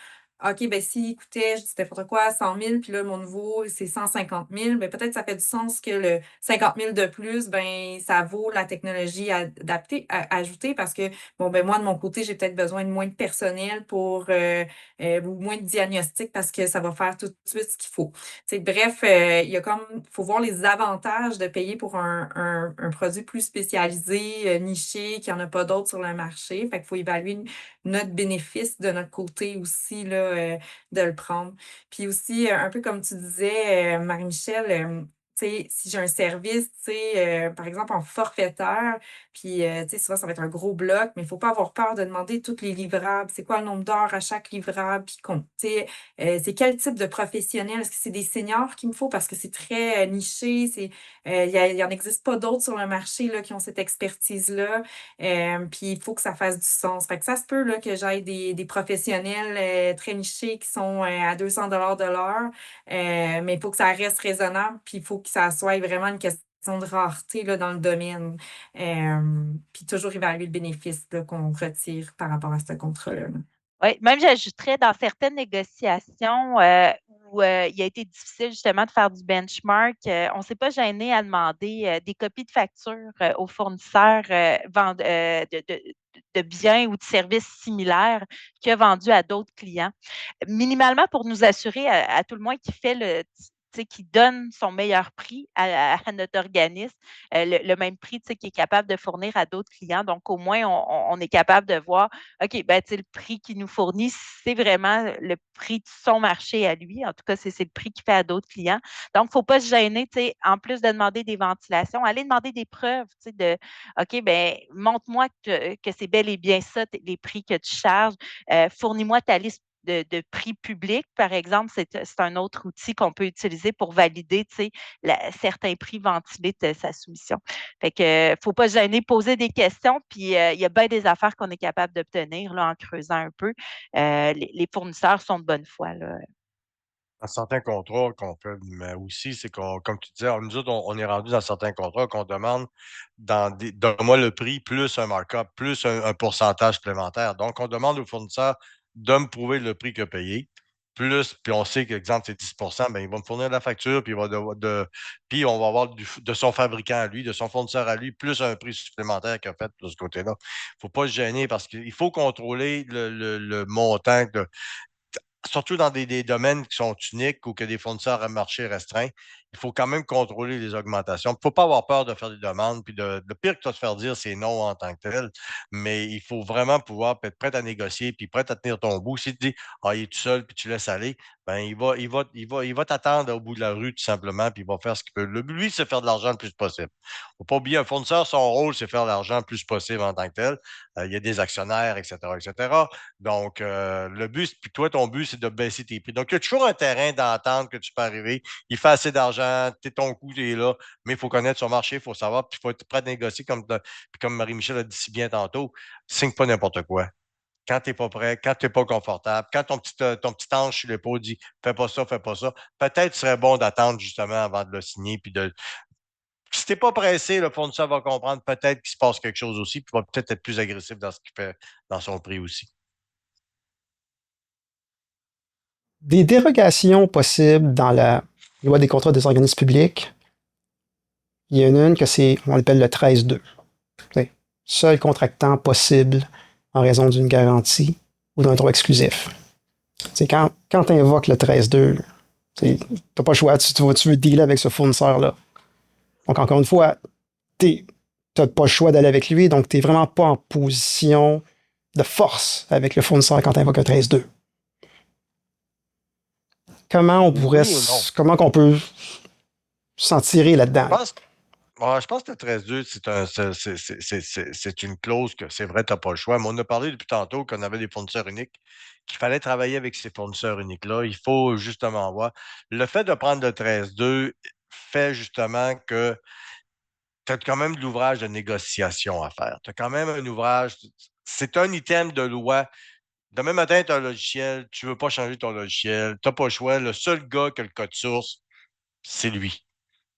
OK, ben s'il coûtait, je dis n'importe quoi, 100 000, puis là, mon nouveau, c'est 150 000, ben peut-être ça fait du sens que le 50 000 de plus, ben ça vaut la technologie adaptée, ajoutée parce que, bon, ben moi, de mon côté, j'ai peut-être besoin de moins de personnel ou moins de diagnostic parce que ça va faire tout de suite ce qu'il faut. T'sais, bref, il y a faut voir les avantages de payer pour un produit plus spécialisé, niché, qu'il n'y en a pas d'autres sur le marché. Fait qu'il faut évaluer notre bénéfice de notre côté aussi, là, de le prendre. Puis aussi, un peu comme tu disais, Marie-Michel, tu sais, si j'ai un service, tu sais, par exemple en forfaitaire, puis, tu sais, souvent, ça va être un gros bloc, mais il ne faut pas avoir peur de demander tous les livrables. C'est quoi le nombre d'heures à chaque livrable? Puis, tu sais, c'est quel type de professionnel? Est-ce que c'est des seniors qu'il me faut? Parce que c'est très niché. Il y en existe pas d'autres sur le marché là, qui ont cette expertise-là. Puis il faut que ça fasse du sens. Fait que ça se peut là, que j'aille des professionnels très nichés qui sont à 200 de l'heure, mais il faut que ça reste raisonnable, puis il faut que ça soit vraiment une question de rareté là, dans le domaine. Puis toujours évaluer le bénéfice là, qu'on retire par rapport à ce contrat-là. Oui, même j'ajouterais dans certaines négociations où il a été difficile justement de faire du benchmark, on ne s'est pas gêné à demander des copies de factures aux fournisseurs de biens ou de services similaires qu'il a vendus à d'autres clients. Minimalement pour nous assurer à tout le moins qu'il fait qui donne son meilleur prix à notre organisme, le même prix qu'il est capable de fournir à d'autres clients. Donc, au moins, on est capable de voir, OK, ben, le prix qu'il nous fournit, c'est vraiment le prix de son marché à lui. En tout cas, c'est le prix qu'il fait à d'autres clients. Donc, il ne faut pas se gêner, en plus de demander des ventilations, aller demander des preuves, de OK, ben, montre-moi que c'est bel et bien ça, les prix que tu charges. Fournis-moi ta liste de prix publics, par exemple, c'est un autre outil qu'on peut utiliser pour valider certains prix ventilés de sa soumission. Fait que faut pas se gêner, poser des questions, puis il y a bien des affaires qu'on est capable d'obtenir là, en creusant un peu. Les fournisseurs sont de bonne foi. Là. Dans certains contrats qu'on peut, mais aussi, c'est comme tu disais, nous autres, on est rendu dans certains contrats qu'on demande donne-moi le prix plus un markup, plus un pourcentage supplémentaire. Donc, on demande au fournisseur de me prouver le prix qu'il a payé. puis on sait qu'exemple, c'est 10 ben, il va me fournir la facture, puis, puis on va avoir de son fabricant à lui, de son fournisseur à lui, plus un prix supplémentaire qu'il a fait de ce côté-là. Il ne faut pas se gêner parce qu'il faut contrôler le montant surtout dans des domaines qui sont uniques ou que des fournisseurs à marché restreint, il faut quand même contrôler les augmentations. Il ne faut pas avoir peur de faire des demandes. Puis le pire que tu vas te faire dire, c'est non en tant que tel. Mais il faut vraiment pouvoir être prêt à négocier puis prêt à tenir ton bout. Si tu dis, ah, il est tout seul puis tu laisses aller, ben, il va t'attendre au bout de la rue tout simplement puis il va faire ce qu'il peut. Le but, lui, c'est faire de l'argent le plus possible. Il ne faut pas oublier, un fournisseur, son rôle, c'est faire de l'argent le plus possible en tant que tel. Il y a des actionnaires, etc., etc. Donc, le but, puis toi, ton but, c'est de baisser tes prix. Donc, il y a toujours un terrain d'entente que tu peux arriver. Il fait assez d'argent, ton coût est là, mais il faut connaître son marché, il faut savoir, puis il faut être prêt à négocier, puis comme Marie-Michel a dit si bien tantôt, signe pas n'importe quoi. Quand tu n'es pas prêt, quand tu n'es pas confortable, quand ton petit ange sur l'épaule dit fais pas ça, peut-être serait bon d'attendre justement avant de le signer. Si tu n'es pas pressé, le fournisseur va comprendre peut-être qu'il se passe quelque chose aussi, puis va peut-être être plus agressif dans ce qu'il fait dans son prix aussi. Des dérogations possibles dans la loi des contrats des organismes publics, il y en a une que on appelle le 13-2. Seul contractant possible en raison d'une garantie ou d'un droit exclusif. Quand tu invoques le 13-2, tu n'as pas le choix, tu veux dealer avec ce fournisseur-là. Donc, encore une fois, tu n'as pas le choix d'aller avec lui, donc tu n'es vraiment pas en position de force avec le fournisseur quand tu invoques un 13-2. Comment qu'on peut s'en tirer là-dedans? Je pense que le 13-2, c'est une clause que c'est vrai, tu n'as pas le choix. Mais on a parlé depuis tantôt qu'on avait des fournisseurs uniques, qu'il fallait travailler avec ces fournisseurs uniques-là. Il faut justement voir. Le fait de prendre le 13-2 fait justement que tu as quand même de l'ouvrage de négociation à faire. Tu as quand même un ouvrage. C'est un item de loi. Demain matin, tu as un logiciel, tu ne veux pas changer ton logiciel, tu n'as pas le choix. Le seul gars qui a le code source, c'est lui.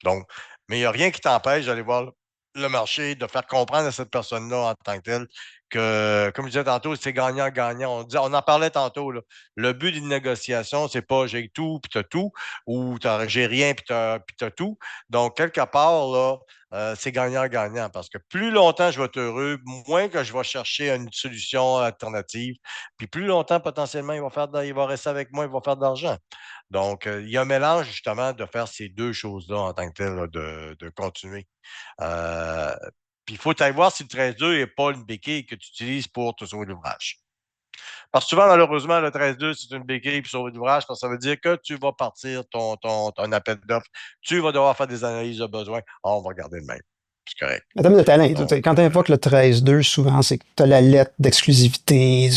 Donc, mais il n'y a rien qui t'empêche d'aller voir le marché, de faire comprendre à cette personne-là en tant que telle que, comme je disais tantôt, c'est gagnant-gagnant. On en parlait tantôt, là. Le but d'une négociation, c'est pas j'ai tout puis tu as tout, ou j'ai rien puis tu as tout. Donc, quelque part, là, c'est gagnant-gagnant parce que plus longtemps je vais être heureux, moins que je vais chercher une solution alternative, puis plus longtemps, potentiellement, il va rester avec moi, il va faire de l'argent. Donc, il y a un mélange justement de faire ces deux choses-là en tant que tel, là, de continuer. Puis il faut aller voir si le 13-2 n'est pas une béquille que tu utilises pour te sauver l'ouvrage. Parce que souvent, malheureusement, le 13-2, c'est une béquille pour sauver l'ouvrage parce que ça veut dire que tu vas partir ton appel d'offres, tu vas devoir faire des analyses de besoins. On va regarder le même. C'est correct. En termes de talent, Donc, quand tu invoques le 13-2, souvent, c'est que tu as la lettre d'exclusivité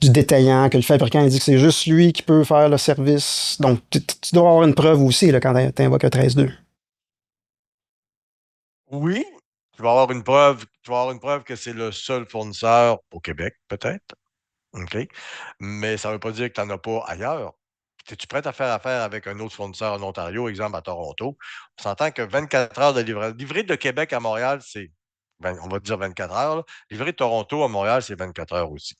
du détaillant, que le fabricant dit que c'est juste lui qui peut faire le service. Donc, tu dois avoir une preuve aussi là, quand tu invoques le 13-2. oui, tu vas avoir une preuve que c'est le seul fournisseur au Québec, peut-être. OK. Mais ça ne veut pas dire que tu n'en as pas ailleurs. Es-tu prêt à faire affaire avec un autre fournisseur en Ontario, exemple à Toronto? On s'entend que 24 heures de livraison. Livrer de Québec à Montréal, on va dire 24 heures. Là. Livrer de Toronto à Montréal, c'est 24 heures aussi.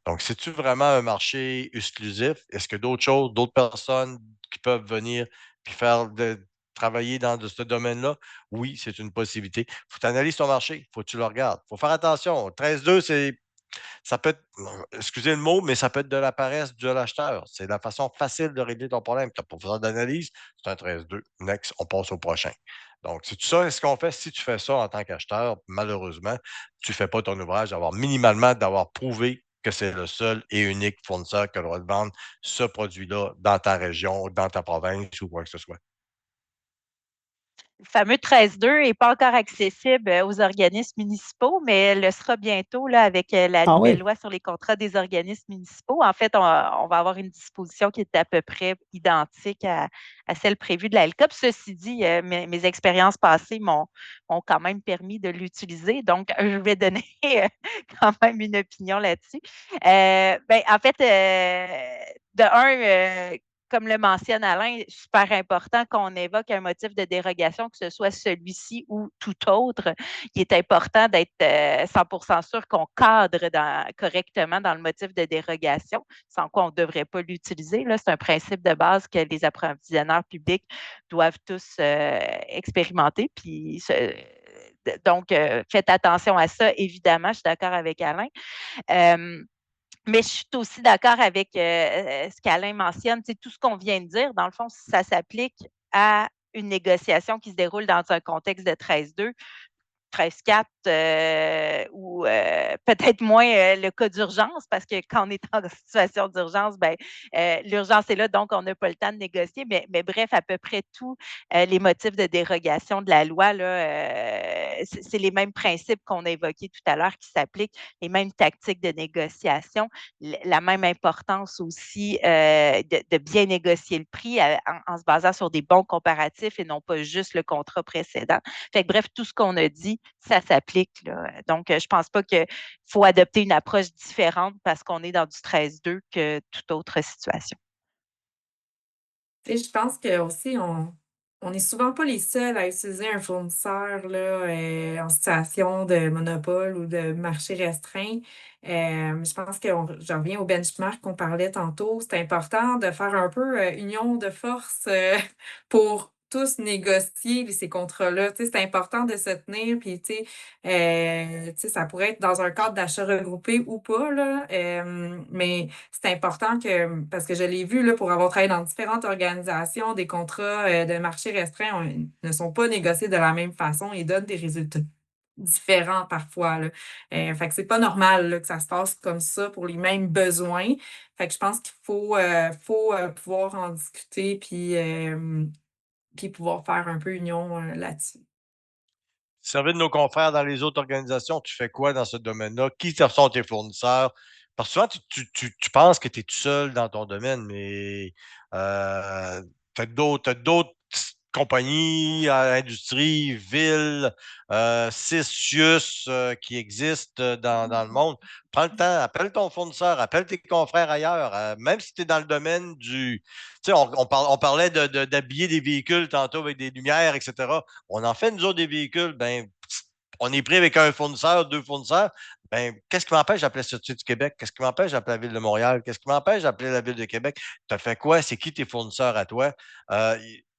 Donc, c'est-tu vraiment un marché exclusif? Est-ce que d'autres personnes qui peuvent venir puis travailler dans ce domaine-là? Oui, c'est une possibilité. Il faut analyser ton marché. Il faut que tu le regardes. Il faut faire attention. 13-2, ça peut être, excusez le mot, mais ça peut être de la paresse de l'acheteur. C'est la façon facile de régler ton problème. Tu n'as pas besoin d'analyse, c'est un 13-2. Next, on passe au prochain. Donc, c'est tout ça, ce qu'on fait. Si tu fais ça en tant qu'acheteur, malheureusement, tu ne fais pas ton ouvrage d'avoir prouvé que c'est le seul et unique fournisseur qui a le droit de vendre ce produit-là dans ta région, dans ta province ou quoi que ce soit. Le fameux 13-2 n'est pas encore accessible aux organismes municipaux, mais elle le sera bientôt là, avec la nouvelle loi sur les contrats des organismes municipaux. En fait, on va avoir une disposition qui est à peu près identique à celle prévue de la LCOP. Ceci dit, mes expériences passées m'ont quand même permis de l'utiliser, donc je vais donner quand même une opinion là-dessus. En fait, de un, comme le mentionne Alain, super important qu'on évoque un motif de dérogation, que ce soit celui-ci ou tout autre. Il est important d'être 100% sûr qu'on cadre correctement dans le motif de dérogation, sans quoi on ne devrait pas l'utiliser. C'est un principe de base que les approvisionneurs publics doivent tous expérimenter. Puis, donc, faites attention à ça, évidemment, je suis d'accord avec Alain. Mais je suis aussi d'accord avec ce qu'Alain mentionne. Tout ce qu'on vient de dire, dans le fond, ça s'applique à une négociation qui se déroule dans un contexte de 13-2. 13-4 ou peut-être moins le cas d'urgence, parce que quand on est en situation d'urgence, l'urgence est là, donc on n'a pas le temps de négocier. Mais bref, à peu près tous les motifs de dérogation de la loi, là, c'est les mêmes principes qu'on a évoqués tout à l'heure qui s'appliquent, les mêmes tactiques de négociation, la même importance aussi de bien négocier le prix en se basant sur des bons comparatifs et non pas juste le contrat précédent. Fait que bref, tout ce qu'on a dit, ça s'applique, là. Donc, je ne pense pas qu'il faut adopter une approche différente parce qu'on est dans du 13-2 que toute autre situation. Je pense que aussi on n'est souvent pas les seuls à utiliser un fournisseur là, en situation de monopole ou de marché restreint. Je pense que j'en reviens au benchmark qu'on parlait tantôt. C'est important de faire un peu union de force pour tous négocier ces contrats-là. C'est important de se tenir, puis ça pourrait être dans un cadre d'achat regroupé ou pas, là, mais c'est important parce que je l'ai vu là, pour avoir travaillé dans différentes organisations, des contrats de marché restreint ne sont pas négociés de la même façon et donnent des résultats différents parfois, là. Fait que c'est pas normal là, que ça se passe comme ça pour les mêmes besoins. Fait que je pense qu'il faut pouvoir en discuter puis pouvoir faire un peu union là-dessus. Servir de nos confrères dans les autres organisations, tu fais quoi dans ce domaine-là? Qui sont tes fournisseurs? Parce que souvent, tu penses que tu es tout seul dans ton domaine, mais tu as d'autres compagnies, industries, villes, CIUS qui existent dans le monde. Prends le temps, appelle ton fournisseur, appelle tes confrères ailleurs, même si tu es dans le domaine du. Tu sais, on parlait d'habiller des véhicules tantôt avec des lumières, etc. On en fait, nous autres, des véhicules, ben, on est pris avec un fournisseur, deux fournisseurs. Ben, qu'est-ce qui m'empêche d'appeler Sûreté du Québec? Qu'est-ce qui m'empêche d'appeler la Ville de Montréal? Qu'est-ce qui m'empêche d'appeler la Ville de Québec? Tu as fait quoi? C'est qui tes fournisseurs à toi?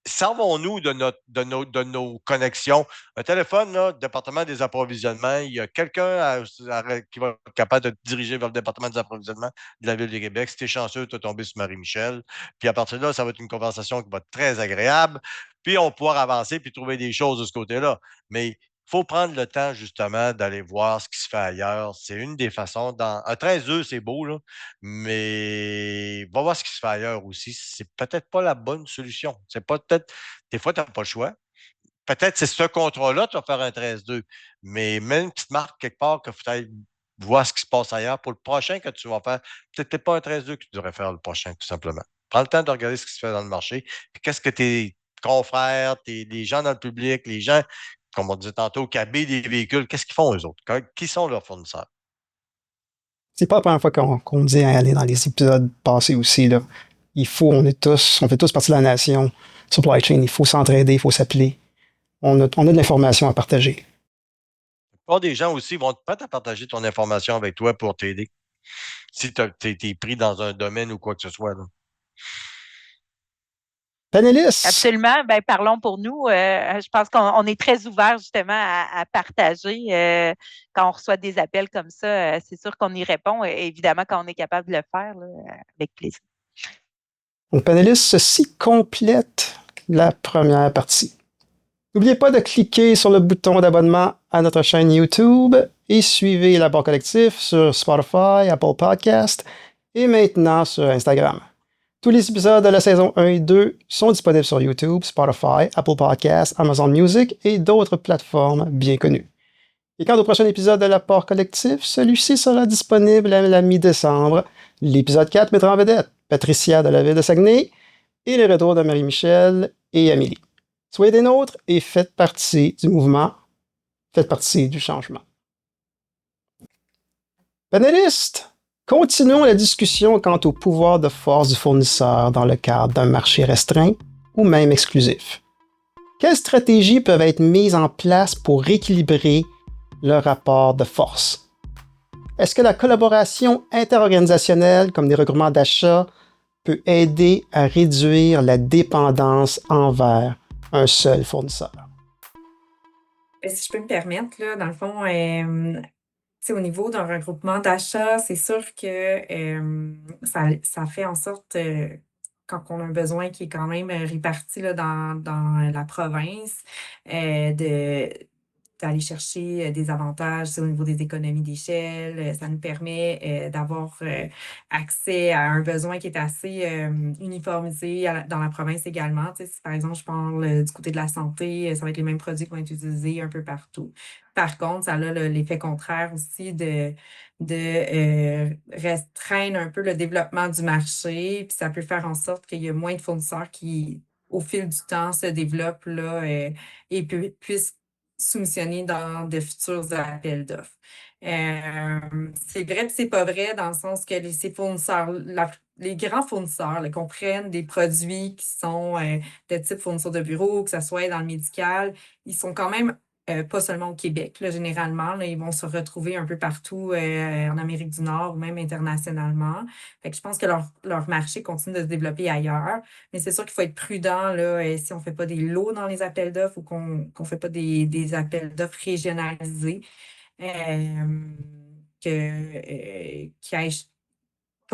Servons-nous de nos connexions. Un téléphone, là, département des approvisionnements, il y a quelqu'un qui va être capable de te diriger vers le département des approvisionnements de la Ville de Québec. Si tu es chanceux, tu vas tomber sur Marie-Michel. Puis à partir de là, ça va être une conversation qui va être très agréable. Puis on va pouvoir avancer puis trouver des choses de ce côté-là. Mais il faut prendre le temps, justement, d'aller voir ce qui se fait ailleurs. C'est une des façons. Un 13-2, c'est beau, là, mais va voir ce qui se fait ailleurs aussi. C'est peut-être pas la bonne solution. C'est pas peut-être. Des fois, tu n'as pas le choix. Peut-être c'est ce contrat-là, tu vas faire un 13-2. Mais même une petite marque quelque part que faut aller voir ce qui se passe ailleurs pour le prochain que tu vas faire. Peut-être pas un 13-2 que tu devrais faire le prochain, tout simplement. Prends le temps de regarder ce qui se fait dans le marché. Puis qu'est-ce que tes confrères, les gens dans le public, les gens, comme on disait tantôt, qui habitent des véhicules, qu'est-ce qu'ils font eux autres? Qui sont leurs fournisseurs? C'est pas la première fois qu'on dit à aller dans les épisodes passés aussi, là. On fait tous partie de la nation. Supply chain, il faut s'entraider, il faut s'appeler. On a de l'information à partager. Pas des gens aussi vont être prêts à partager ton information avec toi pour t'aider. Si tu es pris dans un domaine ou quoi que ce soit. Là. Panélistes! Absolument. Ben, parlons pour nous. Je pense qu'on est très ouvert justement à partager. Quand on reçoit des appels comme ça, c'est sûr qu'on y répond. Et évidemment, quand on est capable de le faire, là, avec plaisir. Donc, panélistes, ceci complète la première partie. N'oubliez pas de cliquer sur le bouton d'abonnement à notre chaîne YouTube et suivez l'Apport Collectif sur Spotify, Apple Podcast et maintenant sur Instagram. Tous les épisodes de la saison 1 et 2 sont disponibles sur YouTube, Spotify, Apple Podcasts, Amazon Music et d'autres plateformes bien connues. Et quant au prochain épisode de l'Apport Collectif, celui-ci sera disponible à la mi-décembre. L'épisode 4 mettra en vedette Patricia de la ville de Saguenay et les retours de Marie-Michel et Amélie. Soyez des nôtres et faites partie du mouvement, faites partie du changement. Panélistes, Continuons la discussion quant au pouvoir de force du fournisseur dans le cadre d'un marché restreint ou même exclusif. Quelles stratégies peuvent être mises en place pour rééquilibrer le rapport de force? Est-ce que la collaboration interorganisationnelle, comme des regroupements d'achats, peut aider à réduire la dépendance envers un seul fournisseur? Si je peux me permettre, là, dans le fond, au niveau d'un regroupement d'achats, c'est sûr que ça fait en sorte, quand on a un besoin qui est quand même réparti là, dans la province, de d'aller chercher des avantages au niveau des économies d'échelle. Ça nous permet d'avoir accès à un besoin qui est assez uniformisé dans la province également. Si par exemple, je parle du côté de la santé, ça va être les mêmes produits qui vont être utilisés un peu partout. Par contre, ça a l'effet contraire aussi de restreindre un peu le développement du marché, puis ça peut faire en sorte qu'il y a moins de fournisseurs qui, au fil du temps, se développent là, et puissent soumissionner dans de futurs appels d'offres. C'est vrai, puis c'est pas vrai dans le sens que ces fournisseurs, les grands fournisseurs là, comprennent des produits qui sont de type fournisseur de bureau, que ce soit dans le médical, ils sont quand même pas seulement au Québec, là, généralement, là, ils vont se retrouver un peu partout en Amérique du Nord ou même internationalement. Fait que je pense que leur marché continue de se développer ailleurs. Mais c'est sûr qu'il faut être prudent là, si on ne fait pas des lots dans les appels d'offres ou qu'on ne fait pas des appels d'offres régionalisés, qu'on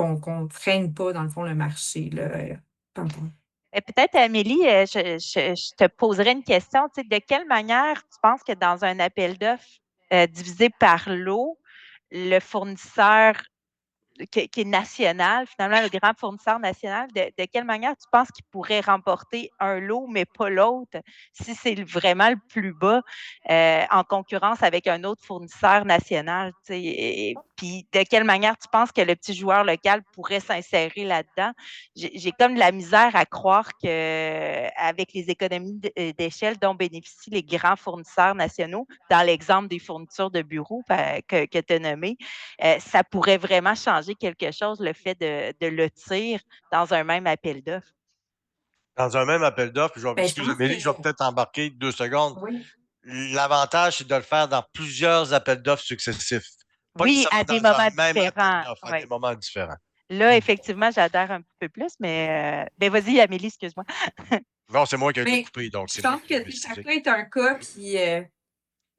ne freine pas, dans le fond, le marché. Là, pardon. Peut-être, Amélie, je te poserais une question. Tu sais, de quelle manière tu penses que dans un appel d'offres divisé par lot, le fournisseur qui est national, finalement, le grand fournisseur national, de quelle manière tu penses qu'il pourrait remporter un lot, mais pas l'autre, si c'est vraiment le plus bas en concurrence avec un autre fournisseur national? Puis de quelle manière tu penses que le petit joueur local pourrait s'insérer là-dedans? J'ai comme de la misère à croire qu'avec les économies d'échelle dont bénéficient les grands fournisseurs nationaux, dans l'exemple des fournitures de bureaux que tu as nommé, ça pourrait vraiment changer quelque chose, le fait de lotir dans un même appel d'offres. Dans un même appel d'offres, Je excuse pense Amélie, je vais que peut-être embarquer 2 secondes. oui. L'avantage, c'est de le faire dans plusieurs appels d'offres successifs. Pas Oui, nécessairement à des dans un moments même appel différents. d'offres, à Ouais. des moments différents. Là, effectivement, j'adhère un petit peu plus, mais ben vas-y, Amélie, excuse-moi. Non, c'est moi qui ai été Mais coupé, donc je c'est moi pense qui que m'explique. chacun est un cas qui,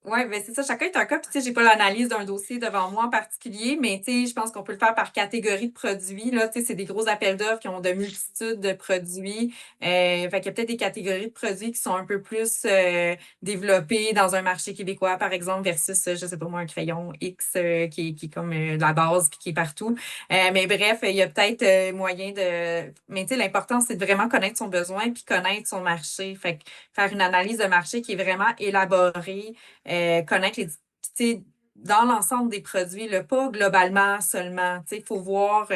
oui, ben c'est ça. Chacun est un cas. Puis, tu sais, j'ai pas l'analyse d'un dossier devant moi en particulier, mais tu sais, je pense qu'on peut le faire par catégorie de produits. Là, tu sais, c'est des gros appels d'offres qui ont de multitudes de produits. Fait qu'il y a peut-être des catégories de produits qui sont un peu plus développées dans un marché québécois, par exemple, versus, je sais pas moi, un crayon X qui est comme la base puis qui est partout. Mais bref, il y a peut-être moyen de. Mais tu sais, l'important, c'est de vraiment connaître son besoin puis connaître son marché. Fait que faire une analyse de marché qui est vraiment élaborée. Connaître dans l'ensemble des produits, là, pas globalement seulement. Il faut voir,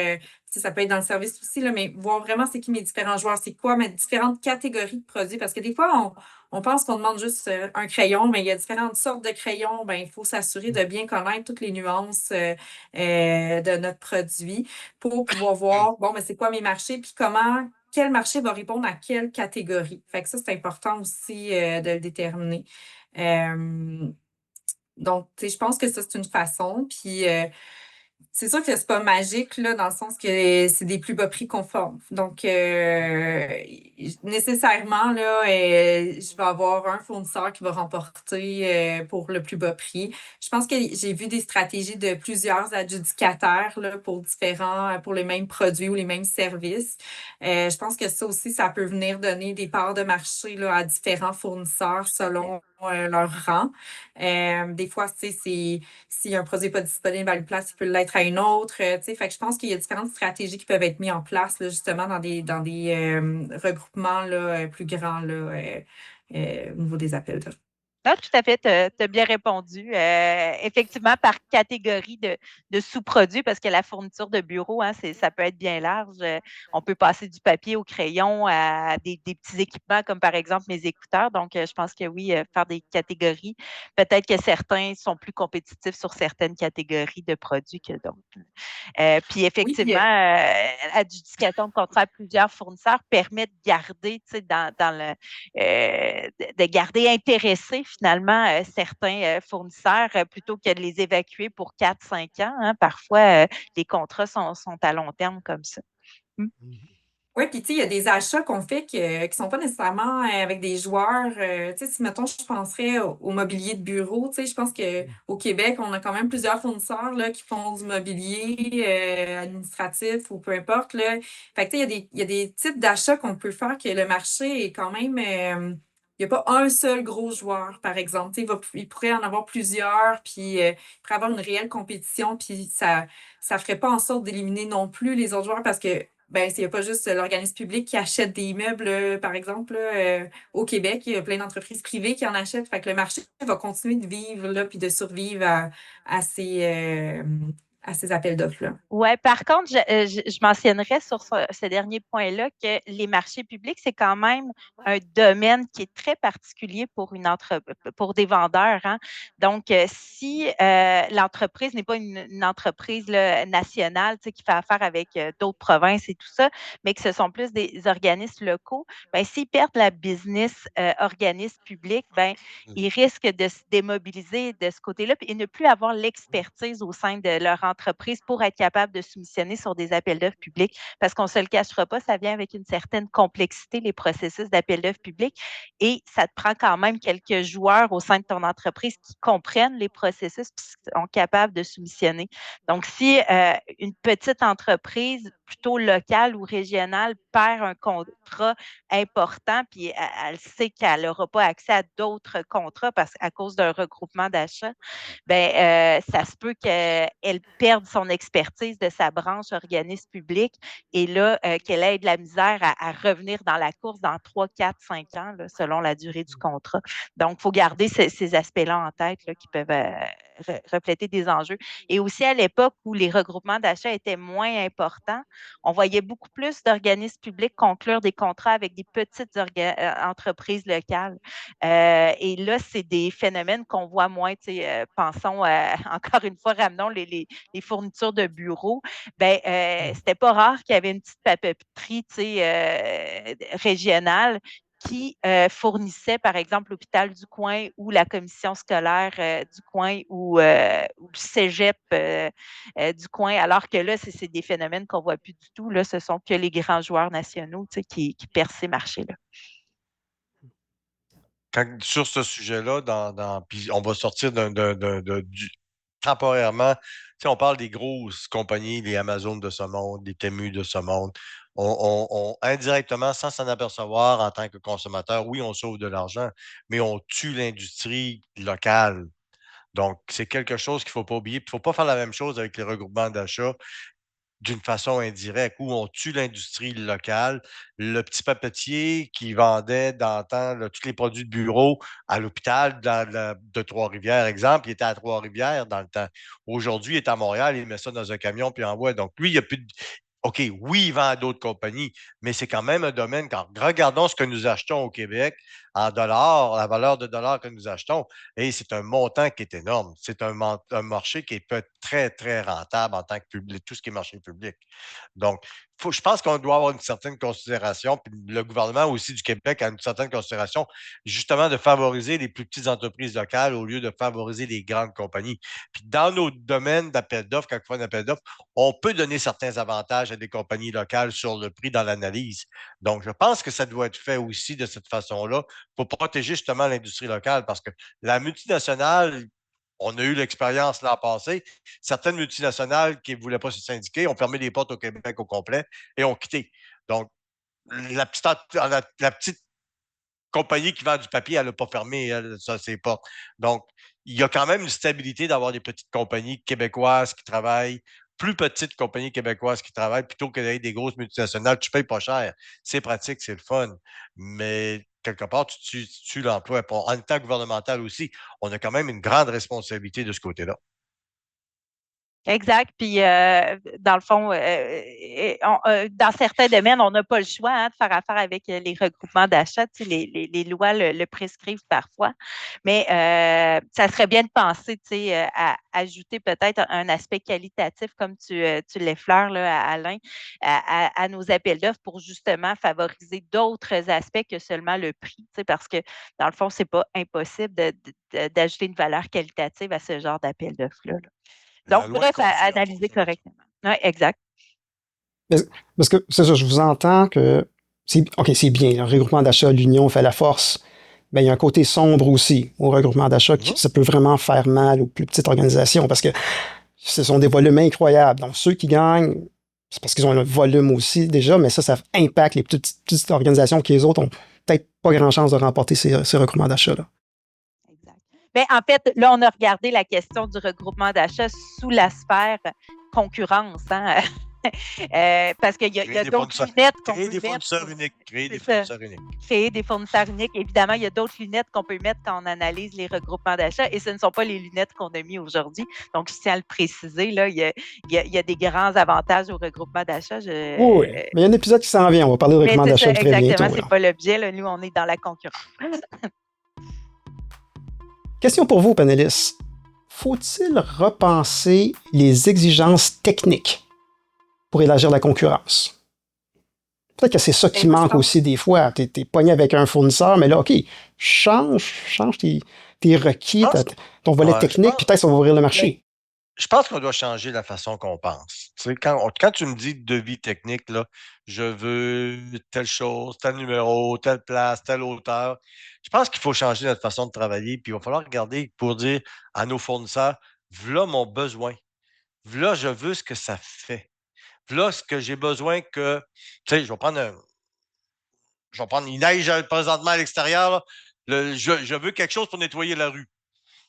ça peut être dans le service aussi, là, mais voir vraiment c'est qui mes différents joueurs, c'est quoi mes différentes catégories de produits. Parce que des fois, on pense qu'on demande juste un crayon, mais il y a différentes sortes de crayons. Ben, il faut s'assurer de bien connaître toutes les nuances de notre produit pour pouvoir voir, bon, mais c'est quoi mes marchés, puis quel marché va répondre à quelle catégorie. Fait que ça, c'est important aussi de le déterminer. Donc, tu sais, je pense que ça, c'est une façon. Puis, c'est sûr que c'est pas magique, là, dans le sens que c'est des plus bas prix conformes. Donc, nécessairement, là, je vais avoir un fournisseur qui va remporter pour le plus bas prix. Je pense que j'ai vu des stratégies de plusieurs adjudicataires là, pour les mêmes produits ou les mêmes services. Je pense que ça aussi, ça peut venir donner des parts de marché là, à différents fournisseurs selon leur rang. Des fois, tu sais, si un produit n'est pas disponible à une place, il peut l'être à une autre. Fait que je pense qu'il y a différentes stratégies qui peuvent être mises en place là, justement dans des regroupements là, plus grands là, au niveau des appels d'offres. Non, tout à fait, tu as bien répondu. Effectivement, par catégorie de sous-produits, parce que la fourniture de bureau, hein, ça peut être bien large. On peut passer du papier au crayon à des petits équipements, comme par exemple mes écouteurs. Donc, je pense que oui, faire des catégories. Peut-être que certains sont plus compétitifs sur certaines catégories de produits que d'autres. Puis Oui, puis effectivement, l'adjudication de contrats à plusieurs fournisseurs permet de garder, tu sais, de garder intéressés finalement certains fournisseurs plutôt que de les évacuer pour 4-5 ans. Hein. Parfois, les contrats sont à long terme comme ça. Mm. oui, puis tu sais, il y a des achats qu'on fait qui ne sont pas nécessairement avec des joueurs. Tu sais, si mettons, je penserais au mobilier de bureau, tu sais, je pense qu'au Québec, on a quand même plusieurs fournisseurs là, qui font du mobilier administratif ou peu importe. Là. Fait que tu sais, il y a des types d'achats qu'on peut faire que le marché est quand même. Il n'y a pas un seul gros joueur, par exemple. Tu sais, il pourrait en avoir plusieurs, puis il pourrait avoir une réelle compétition, puis ça ne ferait pas en sorte d'éliminer non plus les autres joueurs parce que ben, il n'y a pas juste l'organisme public qui achète des meubles, par exemple, là, au Québec. Il y a plein d'entreprises privées qui en achètent. Fait que le marché va continuer de vivre là, puis de survivre à ces appels d'offres-là. Oui, par contre, je mentionnerais sur ce dernier point-là que les marchés publics, c'est quand même un domaine qui est très particulier pour des vendeurs. Hein. Donc, si l'entreprise n'est pas une entreprise là, nationale qui fait affaire avec d'autres provinces et tout ça, mais que ce sont plus des organismes locaux, ben, s'ils perdent la business organisme public, ben, ils risquent de se démobiliser de ce côté-là et ne plus avoir l'expertise au sein de leur entreprise pour être capable de soumissionner sur des appels d'offres publics. Parce qu'on ne se le cachera pas, ça vient avec une certaine complexité, les processus d'appels d'offres publics, et ça te prend quand même quelques joueurs au sein de ton entreprise qui comprennent les processus et qui sont capables de soumissionner. Donc, si une petite entreprise plutôt locale ou régionale perd un contrat important, puis elle sait qu'elle n'aura pas accès à d'autres contrats à cause d'un regroupement d'achats, ben, ça se peut qu'elle perde son expertise de sa branche organisme public et là, qu'elle ait de la misère à revenir dans la course dans 3, 4, 5 ans, là, selon la durée du contrat. Donc, il faut garder ces aspects-là en tête là, qui peuvent refléter des enjeux. Et aussi, à l'époque où les regroupements d'achats étaient moins importants, on voyait beaucoup plus d'organismes publics conclure des contrats avec des petites entreprises locales. Et là, c'est des phénomènes qu'on voit moins. Pensons, encore une fois, ramenons les fournitures de bureaux. Ben, c'était pas rare qu'il y avait une petite papeterie régionale qui fournissait, par exemple, l'hôpital du coin ou la commission scolaire du coin ou le cégep du coin, alors que là, c'est des phénomènes qu'on ne voit plus du tout. Là, ce sont que les grands joueurs nationaux qui percent ces marchés-là. Sur ce sujet-là, puis on va sortir temporairement, on parle des grosses compagnies, les Amazon de ce monde, les Temu de ce monde. Indirectement, sans s'en apercevoir en tant que consommateur, oui, on sauve de l'argent, mais on tue l'industrie locale. Donc, c'est quelque chose qu'il ne faut pas oublier. Il ne faut pas faire la même chose avec les regroupements d'achats d'une façon indirecte, où on tue l'industrie locale. Le petit papetier qui vendait d'antan tous les produits de bureau à l'hôpital de Trois-Rivières, exemple, il était à Trois-Rivières dans le temps. Aujourd'hui, il est à Montréal, il met ça dans un camion puis il envoie. Donc, lui, il n'y a plus de... OK, oui, il vend à d'autres compagnies, mais c'est quand même un domaine. Quand regardons ce que nous achetons au Québec en dollars, la valeur de dollars que nous achetons, et c'est un montant qui est énorme. C'est un marché qui peut être très, très rentable en tant que public, tout ce qui est marché public. Donc, je pense qu'on doit avoir une certaine considération, puis le gouvernement aussi du Québec a une certaine considération, justement, de favoriser les plus petites entreprises locales au lieu de favoriser les grandes compagnies. Puis dans nos domaines d'appel d'offres, quand on fait un appel d'offres, on peut donner certains avantages à des compagnies locales sur le prix dans l'analyse. Donc, je pense que ça doit être fait aussi de cette façon-là pour protéger justement l'industrie locale parce que la multinationale, on a eu l'expérience l'an passé, certaines multinationales qui ne voulaient pas se syndiquer ont fermé les portes au Québec au complet et ont quitté. Donc, la petite compagnie qui vend du papier, elle n'a pas fermé ses portes. Donc, il y a quand même une stabilité d'avoir des petites compagnies québécoises qui travaillent plus petites compagnies québécoises qui travaillent plutôt que d'aller des grosses multinationales. Tu payes pas cher. C'est pratique, c'est le fun. Mais quelque part, tu tues l'emploi. En tant que gouvernemental aussi, on a quand même une grande responsabilité de ce côté-là. Exact. Puis, dans le fond, dans certains domaines, on n'a pas le choix de faire affaire avec les regroupements d'achats. Tu sais, les lois le prescrivent parfois. Mais ça serait bien de penser, tu sais, à ajouter peut-être un aspect qualitatif, comme tu l'effleures, là, Alain, à nos appels d'offres pour justement favoriser d'autres aspects que seulement le prix. Tu sais, parce que, dans le fond, c'est pas impossible d'ajouter une valeur qualitative à ce genre d'appel d'offres-là. La Donc, loi est bref, conçue en analyser fonction de ça. correctement. Oui, exact. Parce que c'est ça, je vous entends que OK, c'est bien, le regroupement d'achat, l'union fait la force. Mais il y a un côté sombre aussi au regroupement d'achat qui ça peut vraiment faire mal aux plus petites organisations parce que ce sont des volumes incroyables. Donc, ceux qui gagnent, c'est parce qu'ils ont un volume aussi déjà, mais ça impacte les petites organisations qui, les autres, ont peut-être pas grand chance de remporter ces regroupements d'achat-là. Exact. Bien, en fait, là, on a regardé la question du regroupement d'achat sous la sphère concurrence. Hein? Parce qu'il y a d'autres lunettes qu'on peut mettre. Créer des fournisseurs uniques. Créer des fournisseurs uniques. Évidemment, il y a d'autres lunettes qu'on peut mettre quand on analyse les regroupements d'achat et ce ne sont pas les lunettes qu'on a mis aujourd'hui. Donc, je tiens à le préciser, là, il y a des grands avantages au regroupement d'achat. Oui, mais il y a un épisode qui s'en vient. On va parler de regroupement d'achat très bientôt. Exactement, c'est pas l'objet. Là. Nous, on est dans la concurrence. Question pour vous, panélistes. Faut-il repenser les exigences techniques pour élargir la concurrence? Peut-être que c'est ça qui manque aussi des fois. Tu es pogné avec un fournisseur, mais là, OK, change tes requis, ton volet technique, puis peut-être ça va ouvrir le marché. Je pense qu'on doit changer la façon qu'on pense. Tu sais, quand tu me dis devis technique, là, je veux telle chose, tel numéro, telle place, telle hauteur, je pense qu'il faut changer notre façon de travailler, puis il va falloir regarder pour dire à nos fournisseurs, voilà mon besoin, voilà je veux ce que ça fait, voilà ce que j'ai besoin que, tu sais, je vais prendre, il neige présentement à l'extérieur, là, je veux quelque chose pour nettoyer la rue.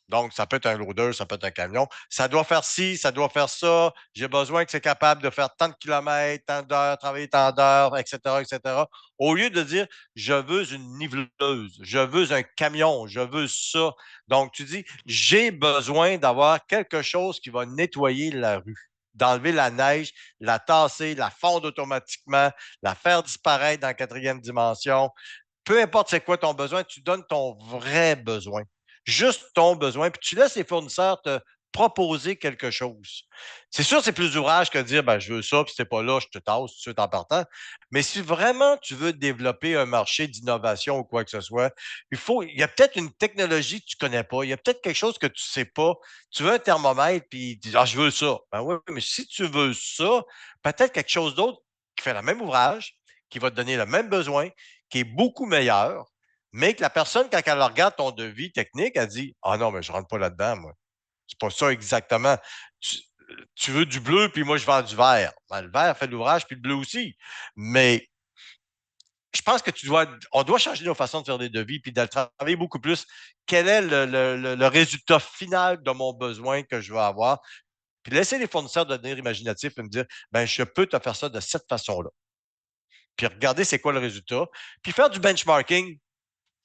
Donc, ça peut être un loader, ça peut être un camion. Ça doit faire ci, ça doit faire ça. J'ai besoin que c'est capable de faire tant de kilomètres, tant d'heures, travailler tant d'heures, etc., etc. Au lieu de dire, je veux une niveleuse, je veux un camion, je veux ça. Donc, tu dis, j'ai besoin d'avoir quelque chose qui va nettoyer la rue, d'enlever la neige, la tasser, la fondre automatiquement, la faire disparaître dans la 4e dimension. Peu importe c'est quoi ton besoin, tu donnes ton vrai besoin. Juste ton besoin, puis tu laisses les fournisseurs te proposer quelque chose. C'est sûr, c'est plus d'ouvrage que de dire ben, je veux ça, puis si t'es pas là, je te tasse tout de suite en partant. Mais si vraiment tu veux développer un marché d'innovation ou quoi que ce soit, il y a peut-être une technologie que tu connais pas, il y a peut-être quelque chose que tu sais pas. Tu veux un thermomètre, puis tu dis ah, je veux ça. Ben oui, mais si tu veux ça, peut-être quelque chose d'autre qui fait le même ouvrage, qui va te donner le même besoin, qui est beaucoup meilleur, mais que la personne, quand elle regarde ton devis technique, elle dit ah non, mais je ne rentre pas là-dedans, moi. C'est pas ça exactement. Tu veux du bleu, puis moi, je vends du vert. Ben, le vert fait l'ouvrage, puis le bleu aussi. Mais je pense que on doit changer nos façons de faire des devis, puis de travailler beaucoup plus. Quel est le résultat final de mon besoin que je veux avoir? Puis laisser les fournisseurs devenir imaginatifs et me dire ben, je peux te faire ça de cette façon-là. Puis regarder c'est quoi le résultat. Puis faire du benchmarking,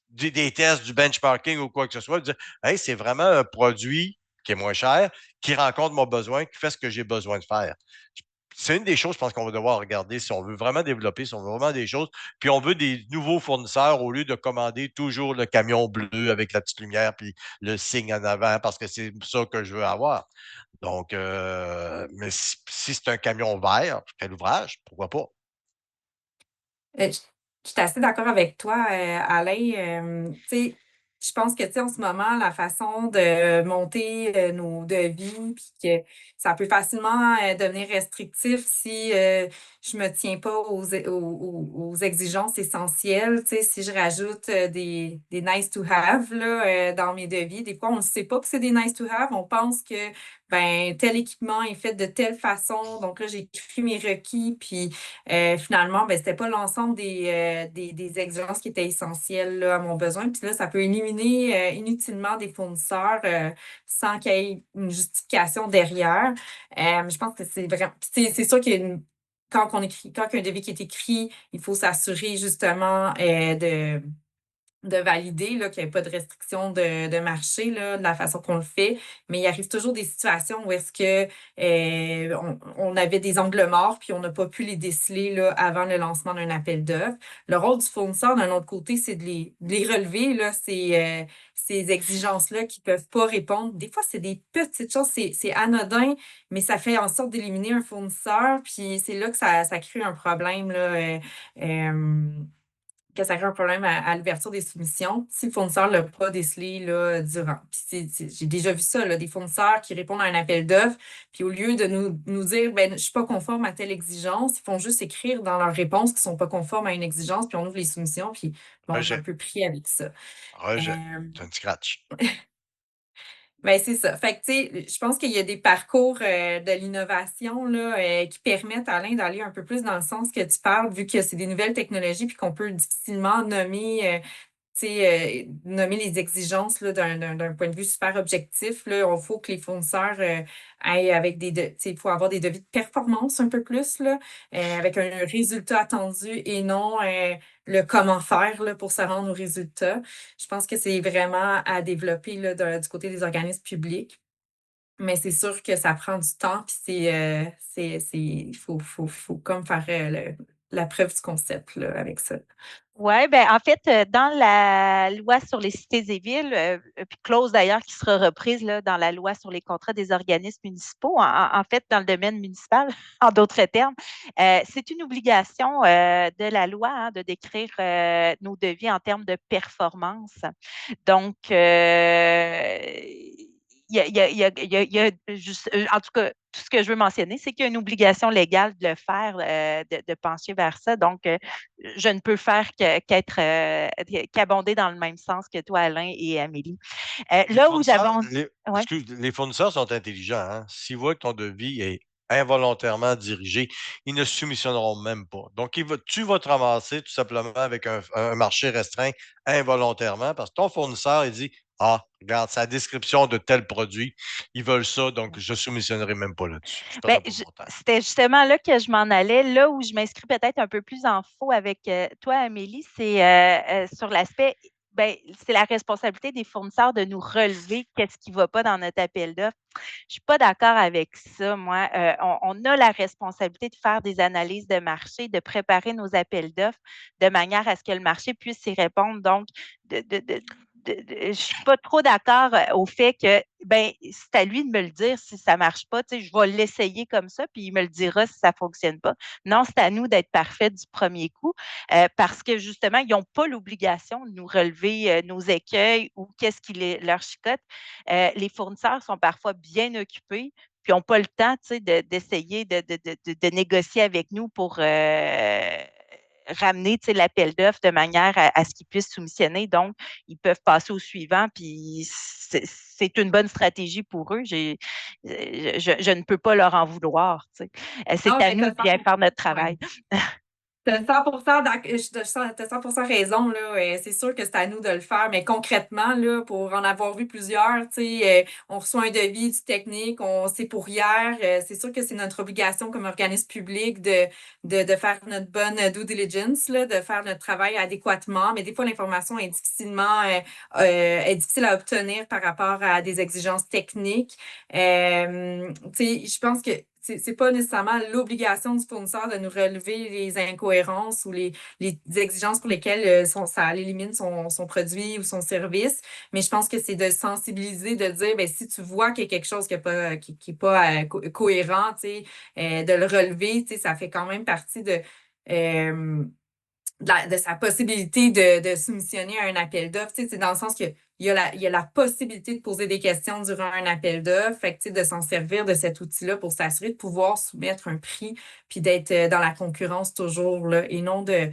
des tests, du benchmarking ou quoi que ce soit, dire hey, c'est vraiment un produit qui est moins cher, qui rencontre mon besoin, qui fait ce que j'ai besoin de faire. C'est une des choses, je pense, qu'on va devoir regarder si on veut vraiment développer, si on veut vraiment des choses. Puis on veut des nouveaux fournisseurs au lieu de commander toujours le camion bleu avec la petite lumière puis le signe en avant parce que c'est ça que je veux avoir. Donc, mais si c'est un camion vert, quel ouvrage, pourquoi pas? Je suis assez d'accord avec toi, Alain. Tu sais, je pense que, tu sais, en ce moment, la façon de monter nos devis, puis que ça peut facilement devenir restrictif si je me tiens pas aux exigences essentielles. Tu sais, si je rajoute des nice to have là, dans mes devis, des fois, on ne sait pas que c'est des nice to have. On pense que ben tel équipement est fait de telle façon. Donc là, j'ai écrit mes requis, puis finalement, ben, c'était pas l'ensemble des exigences qui étaient essentielles là, à mon besoin. Puis là, ça peut éliminer éliminer inutilement des fournisseurs sans qu'il y ait une justification derrière. Je pense que c'est vraiment... C'est sûr qu'il y a quand il y a un devis qui est écrit, il faut s'assurer justement de valider là, qu'il n'y ait pas de restriction de marché là, de la façon qu'on le fait. Mais il arrive toujours des situations où est-ce que on avait des angles morts puis on n'a pas pu les déceler là, avant le lancement d'un appel d'offres. Le rôle du fournisseur, d'un autre côté, c'est de les relever, là, ces exigences-là qui ne peuvent pas répondre. Des fois, c'est des petites choses, c'est anodin, mais ça fait en sorte d'éliminer un fournisseur, puis c'est là que ça crée un problème, là, que ça crée un problème à l'ouverture des soumissions si le fournisseur ne l'a pas décelé là, durant. Puis j'ai déjà vu ça, là, des fournisseurs qui répondent à un appel d'offres, puis au lieu de nous dire ben, je ne suis pas conforme à telle exigence, ils font juste écrire dans leur réponse qu'ils ne sont pas conformes à une exigence, puis on ouvre les soumissions, puis bon, on est un Rejet. peu pris avec ça. Rejet. Euh, C'est un scratch. Ben, c'est ça. Fait que, tu sais, je pense qu'il y a des parcours de l'innovation là, qui permettent, Alain, d'aller un peu plus dans le sens que tu parles, vu que c'est des nouvelles technologies puis qu'on peut difficilement nommer les exigences là, d'un point de vue super objectif. Là, il faut que les fournisseurs aillent avec il faut avoir des devis de performance un peu plus, là, avec un résultat attendu et non le comment faire là, pour se rendre au résultat. Je pense que c'est vraiment à développer là, du côté des organismes publics. Mais c'est sûr que ça prend du temps, puis il faut comme faire la preuve du concept là, avec ça. Oui, ben en fait, dans la loi sur les cités et villes, puis clause d'ailleurs qui sera reprise là, dans la loi sur les contrats des organismes municipaux, en fait, dans le domaine municipal, en d'autres termes, c'est une obligation de la loi hein, de décrire nos devis en termes de performance. Donc, en tout cas, tout ce que je veux mentionner, c'est qu'il y a une obligation légale de le faire, de pencher vers ça. Donc, je ne peux faire qu'abonder dans le même sens que toi, Alain et Amélie. Là où j'avance. Ouais. Les fournisseurs sont intelligents. Hein? S'ils voient que ton devis est involontairement dirigé, ils ne soumissionneront même pas. Donc, tu vas te ramasser tout simplement avec un marché restreint involontairement parce que ton fournisseur, il dit ah, regarde, c'est la description de tel produit. Ils veulent ça, donc je ne soumissionnerai même pas là-dessus. Je Ben, pas mon temps. c'était justement là que je m'en allais. Là où je m'inscris peut-être un peu plus en faux avec toi, Amélie, c'est sur l'aspect, ben, c'est la responsabilité des fournisseurs de nous relever qu'est-ce qui ne va pas dans notre appel d'offres. Je ne suis pas d'accord avec ça, moi. On a la responsabilité de faire des analyses de marché, de préparer nos appels d'offres de manière à ce que le marché puisse y répondre. Donc, je ne suis pas trop d'accord au fait que ben, c'est à lui de me le dire si ça ne marche pas. Tu sais, je vais l'essayer comme ça, puis il me le dira si ça ne fonctionne pas. Non, c'est à nous d'être parfaits du premier coup parce que justement, ils n'ont pas l'obligation de nous relever nos écueils ou qu'est-ce qui leur chicote. Les fournisseurs sont parfois bien occupés puis n'ont pas le temps d'essayer de négocier avec nous pour ramener l'appel d'offres de manière à ce qu'ils puissent soumissionner. Donc, ils peuvent passer au suivant, puis c'est une bonne stratégie pour eux. Je ne peux pas leur en vouloir. C'est à nous de bien faire notre travail. Tu as 100% raison, là. C'est sûr que c'est à nous de le faire, mais concrètement, là, pour en avoir vu plusieurs, on reçoit un devis du technique, c'est pour hier. C'est sûr que c'est notre obligation comme organisme public de faire notre bonne due diligence, là, de faire notre travail adéquatement, mais des fois, l'information est est difficile à obtenir par rapport à des exigences techniques. Je pense que c'est pas nécessairement l'obligation du fournisseur de nous relever les incohérences ou les exigences pour lesquelles ça élimine son produit ou son service. Mais je pense que c'est de sensibiliser, de dire, ben, si tu vois qu'il y a quelque chose qui n'est pas cohérent, de le relever, ça fait quand même partie de sa possibilité de soumissionner à un appel d'offres. C'est dans le sens qu'il y a la possibilité de poser des questions durant un appel d'offres, de s'en servir de cet outil-là pour s'assurer de pouvoir soumettre un prix puis d'être dans la concurrence toujours là, et non de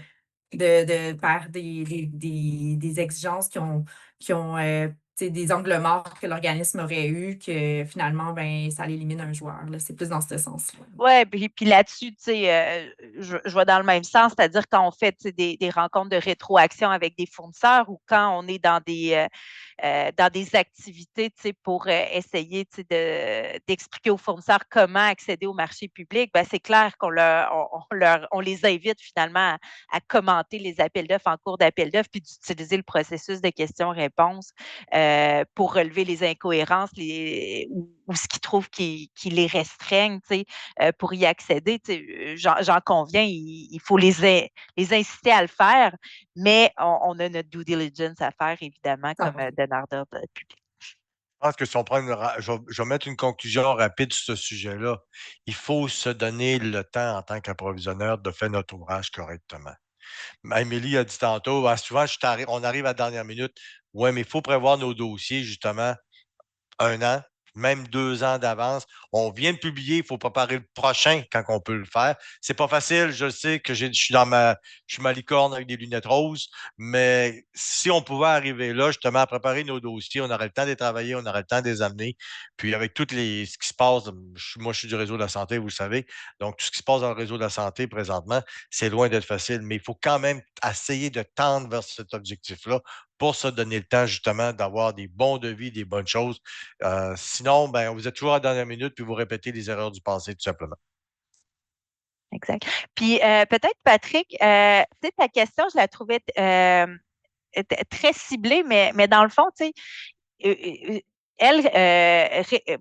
faire des exigences qui ont des angles morts que l'organisme aurait eu, que finalement, ben, ça élimine un joueur. Là. C'est plus dans ce sens-là. Oui, puis là-dessus, je vais dans le même sens, c'est-à-dire quand on fait des rencontres de rétroaction avec des fournisseurs ou quand on est dans des activités pour essayer d'expliquer aux fournisseurs comment accéder au marché public, ben, c'est clair on les invite finalement à commenter les appels d'offres en cours d'appel d'offres puis d'utiliser le processus de questions-réponses pour relever les incohérences ou ce qu'ils trouvent qui les restreignent pour y accéder. J'en conviens, il faut les inciter à le faire, mais on a notre due diligence à faire, évidemment, Ça comme va. donneur d'ordre public. Je pense que si on prend je vais mettre une conclusion rapide sur ce sujet-là. Il faut se donner le temps en tant qu'approvisionneur de faire notre ouvrage correctement. Amélie a dit tantôt, ah, souvent, on arrive à la dernière minute. Oui, mais il faut prévoir nos dossiers, justement, 1 an, même 2 ans d'avance. On vient de publier, il faut préparer le prochain quand on peut le faire. C'est pas facile, je sais que je suis je suis ma licorne avec des lunettes roses, mais si on pouvait arriver là, justement, à préparer nos dossiers, on aurait le temps de les travailler, on aurait le temps de les amener. Puis avec ce qui se passe, moi, je suis du réseau de la santé, vous le savez. Donc, tout ce qui se passe dans le réseau de la santé présentement, c'est loin d'être facile, mais il faut quand même essayer de tendre vers cet objectif-là pour se donner le temps, justement, d'avoir des bons devis, des bonnes choses. Sinon, ben, vous êtes toujours à la dernière minute puis vous répétez les erreurs du passé, tout simplement. Exact. Puis peut-être, Patrick, ta question, je la trouvais très ciblée, mais dans le fond, tu sais,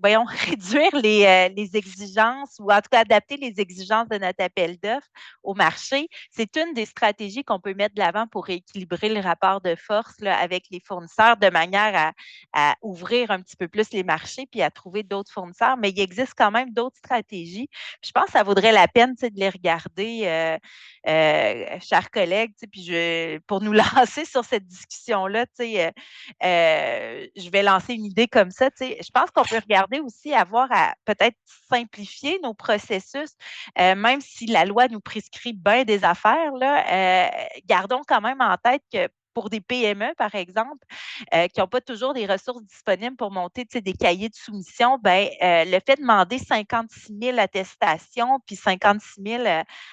voyons, réduire les exigences ou en tout cas adapter les exigences de notre appel d'offres au marché, c'est une des stratégies qu'on peut mettre de l'avant pour rééquilibrer le rapport de force là, avec les fournisseurs de manière à ouvrir un petit peu plus les marchés puis à trouver d'autres fournisseurs. Mais il existe quand même d'autres stratégies. Puis je pense que ça vaudrait la peine de les regarder, chers collègues, puis pour nous lancer sur cette discussion-là, je vais lancer une idée comme ça. Je pense qu'on peut regarder aussi avoir à peut-être simplifier nos processus, même si la loi nous prescrit bien des affaires, là, gardons quand même en tête que pour des PME, par exemple, qui n'ont pas toujours des ressources disponibles pour monter des cahiers de soumission, ben, le fait de demander 56 000 attestations puis 56 000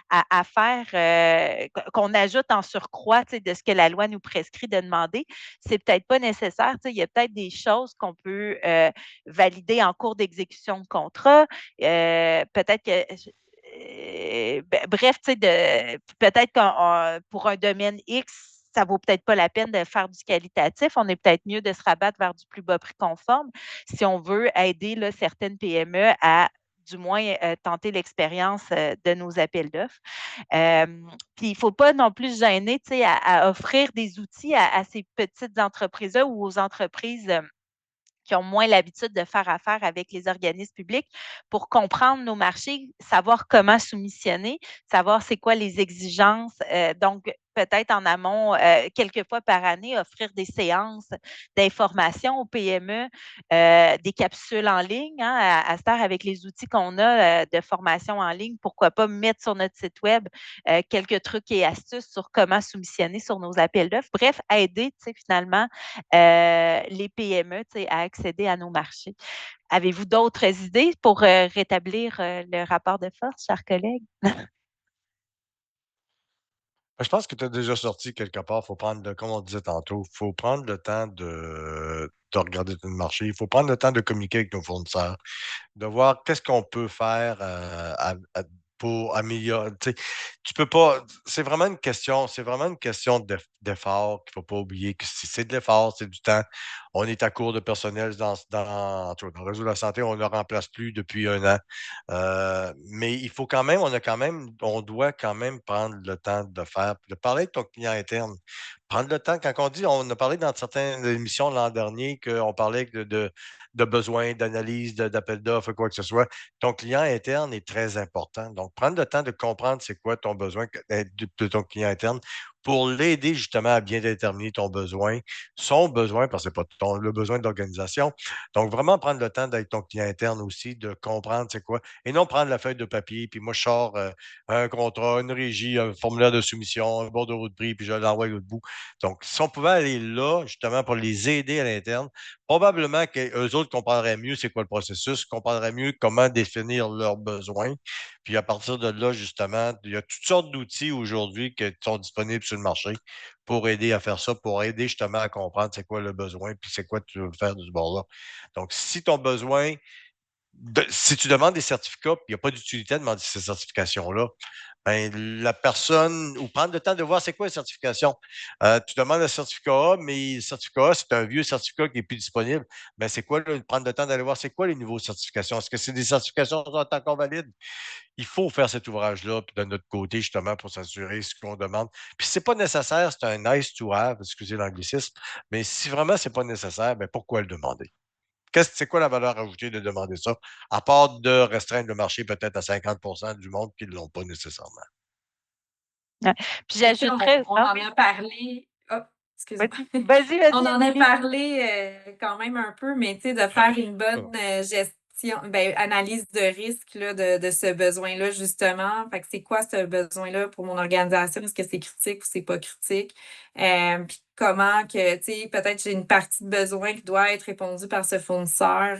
à faire, qu'on ajoute en surcroît de ce que la loi nous prescrit de demander, c'est peut-être pas nécessaire. Il y a peut-être des choses qu'on peut valider en cours d'exécution de contrat. Peut-être que bref, peut-être que pour un domaine X, ça vaut peut-être pas la peine de faire du qualitatif. On est peut-être mieux de se rabattre vers du plus bas prix conforme si on veut aider là, certaines PME à du moins tenter l'expérience de nos appels d'offres. Puis il ne faut pas non plus se gêner à offrir des outils à ces petites entreprises-là ou aux entreprises qui ont moins l'habitude de faire affaire avec les organismes publics pour comprendre nos marchés, savoir comment soumissionner, savoir c'est quoi les exigences. Donc, peut-être en amont, quelques fois par année, offrir des séances d'information aux PME, des capsules en ligne. Hein, à cette heure, avec les outils qu'on a de formation en ligne, pourquoi pas mettre sur notre site web quelques trucs et astuces sur comment soumissionner sur nos appels d'offres. Bref, aider finalement les PME à accéder à nos marchés. Avez-vous d'autres idées pour rétablir le rapport de force, chers collègues? Je pense que tu as déjà sorti quelque part. Faut prendre, comme on disait tantôt, il faut prendre le temps de regarder tout le marché. Il faut prendre le temps de communiquer avec nos fournisseurs, de voir qu'est-ce qu'on peut faire pour améliorer. Tu peux pas. C'est vraiment une question d'effort qu'il ne faut pas oublier que c'est de l'effort, c'est du temps. On est à court de personnel dans le réseau de la santé, on ne le remplace plus depuis 1 an. Mais il faut quand même, on doit quand même prendre le temps de parler avec ton client interne. Prendre le temps, quand on a parlé dans certaines émissions l'an dernier qu'on parlait de besoins, d'analyse, d'appel d'offres, quoi que ce soit. Ton client interne est très important. Donc, prendre le temps de comprendre c'est quoi ton besoin de ton client interne pour l'aider justement à bien déterminer ton besoin, son besoin, parce que c'est pas le besoin de l'organisation. Donc, vraiment prendre le temps d'être ton client interne aussi, de comprendre c'est quoi, et non prendre la feuille de papier, puis moi, je sors un contrat, une régie, un formulaire de soumission, un bordereau de prix, puis je l'envoie à l'autre bout. Donc, si on pouvait aller là, justement, pour les aider à l'interne, probablement qu'eux autres comprendraient mieux c'est quoi le processus, comprendraient mieux comment définir leurs besoins. Puis à partir de là, justement, il y a toutes sortes d'outils aujourd'hui qui sont disponibles sur le marché pour aider à faire ça, pour aider justement à comprendre c'est quoi le besoin, puis c'est quoi tu veux faire de ce bord-là. Donc, si ton besoin, si tu demandes des certificats, puis il n'y a pas d'utilité à demander ces certifications-là, ben, la personne, ou prendre le temps de voir c'est quoi la certification. Tu demandes le certificat A, mais le certificat A, c'est un vieux certificat qui n'est plus disponible. Mais c'est quoi, là, prendre le temps d'aller voir c'est quoi les nouveaux certifications? Est-ce que c'est des certifications qui sont encore valides? Il faut faire cet ouvrage-là de notre côté, justement, pour s'assurer ce qu'on demande. Puis si c'est pas nécessaire, c'est un nice to have, excusez l'anglicisme, mais si vraiment c'est pas nécessaire, ben pourquoi le demander? C'est quoi la valeur ajoutée de demander ça, à part de restreindre le marché peut-être à 50 du monde qui ne l'ont pas nécessairement? Ouais. Puis Tu sais, j'ajouterais on en a parlé. Oh, excuse-moi. vas-y, On vas-y, en a Amélie. parlé quand même un peu, mais tu sais, de faire une bonne gestion, ben, analyse de risque là, de ce besoin-là, justement. Fait que c'est quoi ce besoin-là pour mon organisation? Est-ce que c'est critique ou c'est pas critique? Puis comment que, tu sais, peut-être j'ai une partie de besoin qui doit être répondue par ce fournisseur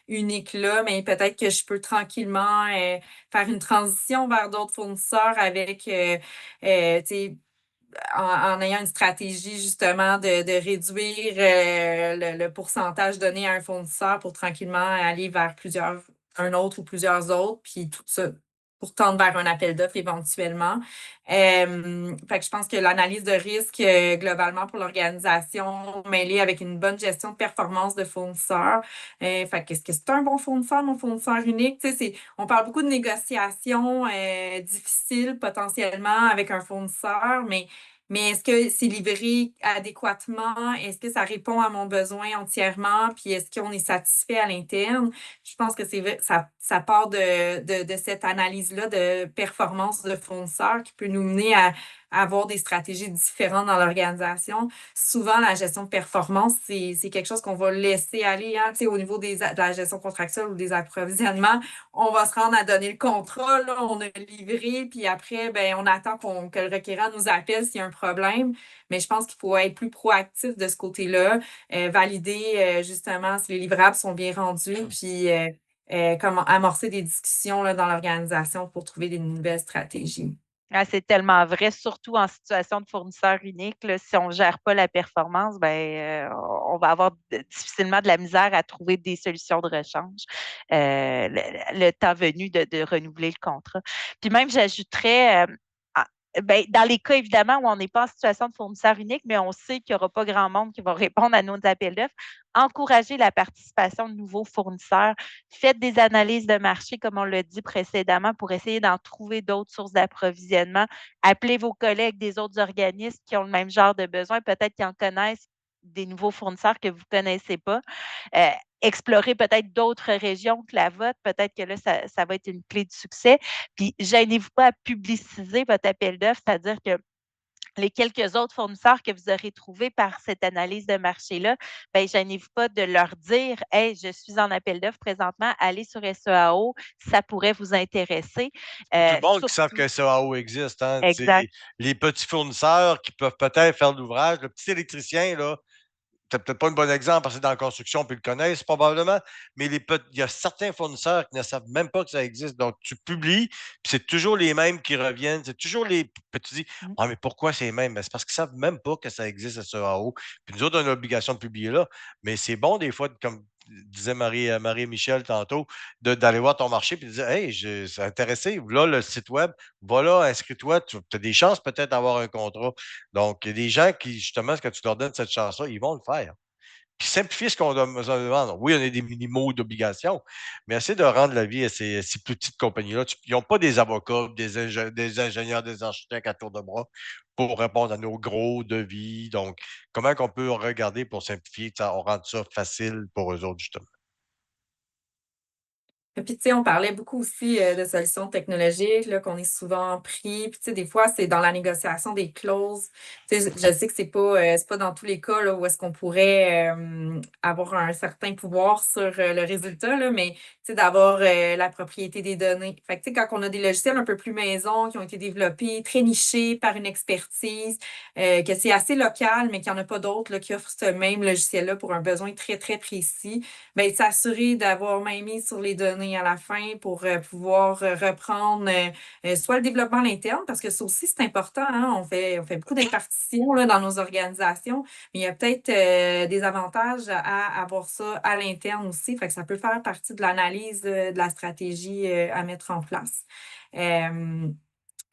unique-là, mais peut-être que je peux tranquillement faire une transition vers d'autres fournisseurs avec, tu sais, en ayant une stratégie justement de réduire le pourcentage donné à un fournisseur pour tranquillement aller vers un autre ou plusieurs autres, puis tout ça pour tendre vers un appel d'offres éventuellement. Fait que je pense que l'analyse de risque globalement pour l'organisation mêlée avec une bonne gestion de performance de fournisseurs. Fait que est-ce que c'est un bon fournisseur, mon fournisseur unique? Tu sais, on parle beaucoup de négociations difficiles potentiellement avec un fournisseur, mais est-ce que c'est livré adéquatement? Est-ce que ça répond à mon besoin entièrement? Puis est-ce qu'on est satisfait à l'interne? Je pense que ça part de cette analyse-là de performance de fournisseur qui peut nous mener à avoir des stratégies différentes dans l'organisation. Souvent, la gestion de performance, c'est quelque chose qu'on va laisser aller, hein, tu sais, au niveau de la gestion contractuelle ou des approvisionnements. On va se rendre à donner le contrat, là, on a livré, puis après, ben, on attend que le requérant nous appelle s'il y a un problème. Mais je pense qu'il faut être plus proactif de ce côté-là, valider justement si les livrables sont bien rendus, puis comment amorcer des discussions là, dans l'organisation pour trouver des nouvelles stratégies. Ah, c'est tellement vrai, surtout en situation de fournisseur unique. Là, si on ne gère pas la performance, ben, on va avoir difficilement de la misère à trouver des solutions de rechange le temps venu de renouveler le contrat. Puis même, j'ajouterais, ben, dans les cas, évidemment, où on n'est pas en situation de fournisseur unique, mais on sait qu'il n'y aura pas grand monde qui va répondre à nos appels d'offres, encourager la participation de nouveaux fournisseurs. Faites des analyses de marché, comme on l'a dit précédemment, pour essayer d'en trouver d'autres sources d'approvisionnement. Appelez vos collègues des autres organismes qui ont le même genre de besoins. Peut-être qu'ils en connaissent des nouveaux fournisseurs que vous ne connaissez pas. Euh, Explorer peut-être d'autres régions que la vôtre. Peut-être que là, ça va être une clé de succès. Puis, gênez-vous pas à publiciser votre appel d'offres, c'est-à-dire que les quelques autres fournisseurs que vous aurez trouvés par cette analyse de marché-là, ben, gênez-vous pas de leur dire Hey, je suis en appel d'offres présentement, allez sur SEAO, ça pourrait vous intéresser. Tout le monde qui savent Surtout, que SEAO existe, hein. exact. Les petits fournisseurs qui peuvent peut-être faire l'ouvrage, le petit électricien, là, c'est peut-être pas un bon exemple parce que c'est dans la construction puis ils le connaissent probablement, mais il y a certains fournisseurs qui ne savent même pas que ça existe. Donc, tu publies, puis c'est toujours les mêmes qui reviennent. C'est toujours les. Puis tu dis, Mm. ah, mais pourquoi c'est les mêmes? Ben, c'est parce qu'ils ne savent même pas que ça existe à ce haut. Puis nous autres, on a l'obligation de publier là. Mais c'est bon des fois, comme disait Marie-Michel tantôt, d'aller voir ton marché et de dire, hey, je suis intéressé. Voilà le site web, voilà, inscris-toi. Tu as des chances peut-être d'avoir un contrat. Donc, il y a des gens qui, justement, quand tu leur donnes cette chance-là, ils vont le faire. Puis simplifier ce qu'on demande. Oui, on a des minimaux d'obligations, mais essayer de rendre la vie à ces plus petites compagnies-là. Ils n'ont pas des avocats, des ingénieurs, des architectes à tour de bras pour répondre à nos gros devis. Donc, comment qu'on peut regarder pour simplifier, on rend ça facile pour eux autres, justement. Et puis, tu sais, on parlait beaucoup aussi de solutions technologiques, là, qu'on est souvent pris. Puis, tu sais, des fois, c'est dans la négociation des clauses. Tu sais, je sais que c'est pas dans tous les cas là, où est-ce qu'on pourrait avoir un certain pouvoir sur le résultat, là, mais tu sais, d'avoir la propriété des données. Fait que, tu sais, quand on a des logiciels un peu plus maison, qui ont été développés, très nichés par une expertise, que c'est assez local, mais qu'il n'y en a pas d'autres là, qui offrent ce même logiciel-là pour un besoin très, très précis, bien, s'assurer d'avoir main mise sur les données à la fin pour pouvoir reprendre soit le développement à l'interne, parce que ça aussi, c'est important. Hein? On fait beaucoup d'impartitions là, dans nos organisations, mais il y a peut-être des avantages à avoir ça à l'interne aussi. Fait que ça peut faire partie de l'analyse de la stratégie à mettre en place.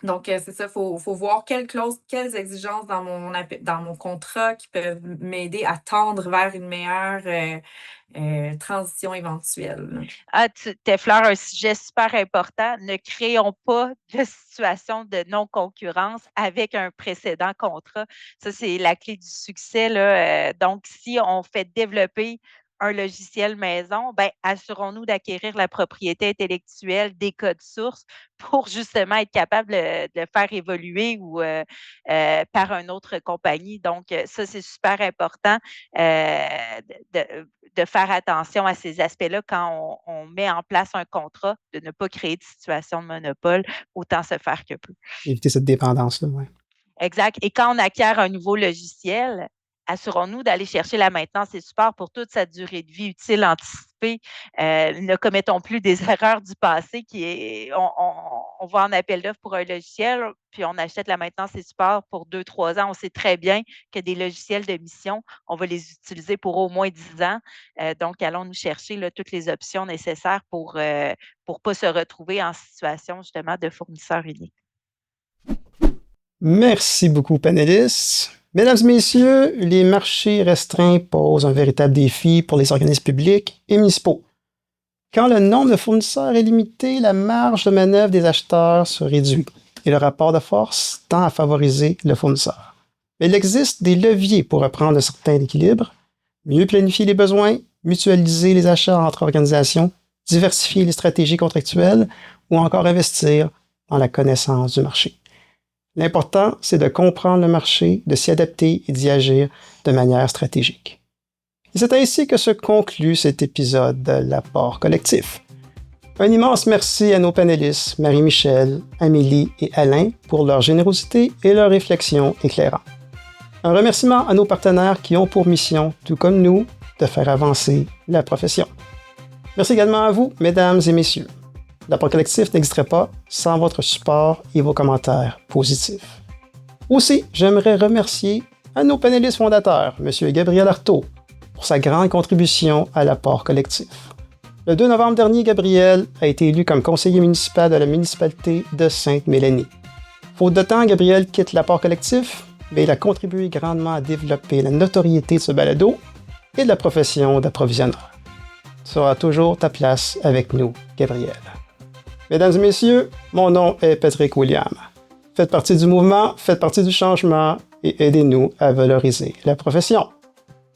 Donc, c'est ça, il faut voir quelles clauses, quelles exigences dans mon contrat qui peuvent m'aider à tendre vers une meilleure transition éventuelle. Ah, tu effleures un sujet super important. Ne créons pas de situation de non-concurrence avec un précédent contrat. Ça, c'est la clé du succès, là. Donc, si on fait développer un logiciel maison, ben, assurons-nous d'acquérir la propriété intellectuelle des codes sources pour justement être capable de le faire évoluer ou par une autre compagnie. Donc, ça, c'est super important de faire attention à ces aspects-là quand on met en place un contrat, de ne pas créer de situation de monopole, autant se faire que peu. Éviter cette dépendance-là, oui. Exact. Et quand on acquiert un nouveau logiciel, assurons-nous d'aller chercher la maintenance et support pour toute sa durée de vie utile anticipée. Ne commettons plus des erreurs du passé on va en appel d'offres pour un logiciel, puis on achète la maintenance et support pour 2-3 ans. On sait très bien que des logiciels de mission, on va les utiliser pour au moins 10 ans. Donc, allons nous chercher là, toutes les options nécessaires pour ne pas se retrouver en situation justement de fournisseur unique. Merci beaucoup, panélistes. Mesdames et messieurs, les marchés restreints posent un véritable défi pour les organismes publics et municipaux. Quand le nombre de fournisseurs est limité, la marge de manœuvre des acheteurs se réduit et le rapport de force tend à favoriser le fournisseur. Mais il existe des leviers pour reprendre un certain équilibre, mieux planifier les besoins, mutualiser les achats entre organisations, diversifier les stratégies contractuelles ou encore investir dans la connaissance du marché. L'important, c'est de comprendre le marché, de s'y adapter et d'y agir de manière stratégique. Et c'est ainsi que se conclut cet épisode de l'Apport collectif. Un immense merci à nos panélistes Marie-Michel, Amélie et Alain pour leur générosité et leurs réflexions éclairantes. Un remerciement à nos partenaires qui ont pour mission, tout comme nous, de faire avancer la profession. Merci également à vous, mesdames et messieurs. L'Apport collectif n'existerait pas sans votre support et vos commentaires positifs. Aussi, j'aimerais remercier à nos panélistes fondateurs, M. Gabriel Artaud, pour sa grande contribution à l'Apport collectif. Le 2 novembre dernier, Gabriel a été élu comme conseiller municipal de la municipalité de Sainte-Mélanie. Faute de temps, Gabriel quitte l'Apport collectif, mais il a contribué grandement à développer la notoriété de ce balado et de la profession d'approvisionneur. Tu auras toujours ta place avec nous, Gabriel. Mesdames et messieurs, mon nom est Patrick William. Faites partie du mouvement, faites partie du changement et aidez-nous à valoriser la profession.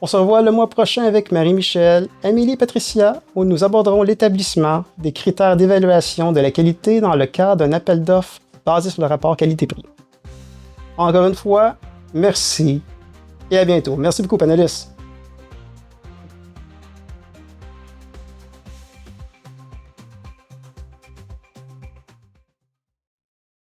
On se revoit le mois prochain avec Marie-Michel, Amélie et Patricia, où nous aborderons l'établissement des critères d'évaluation de la qualité dans le cadre d'un appel d'offres basé sur le rapport qualité-prix. Encore une fois, merci et à bientôt. Merci beaucoup, panélistes.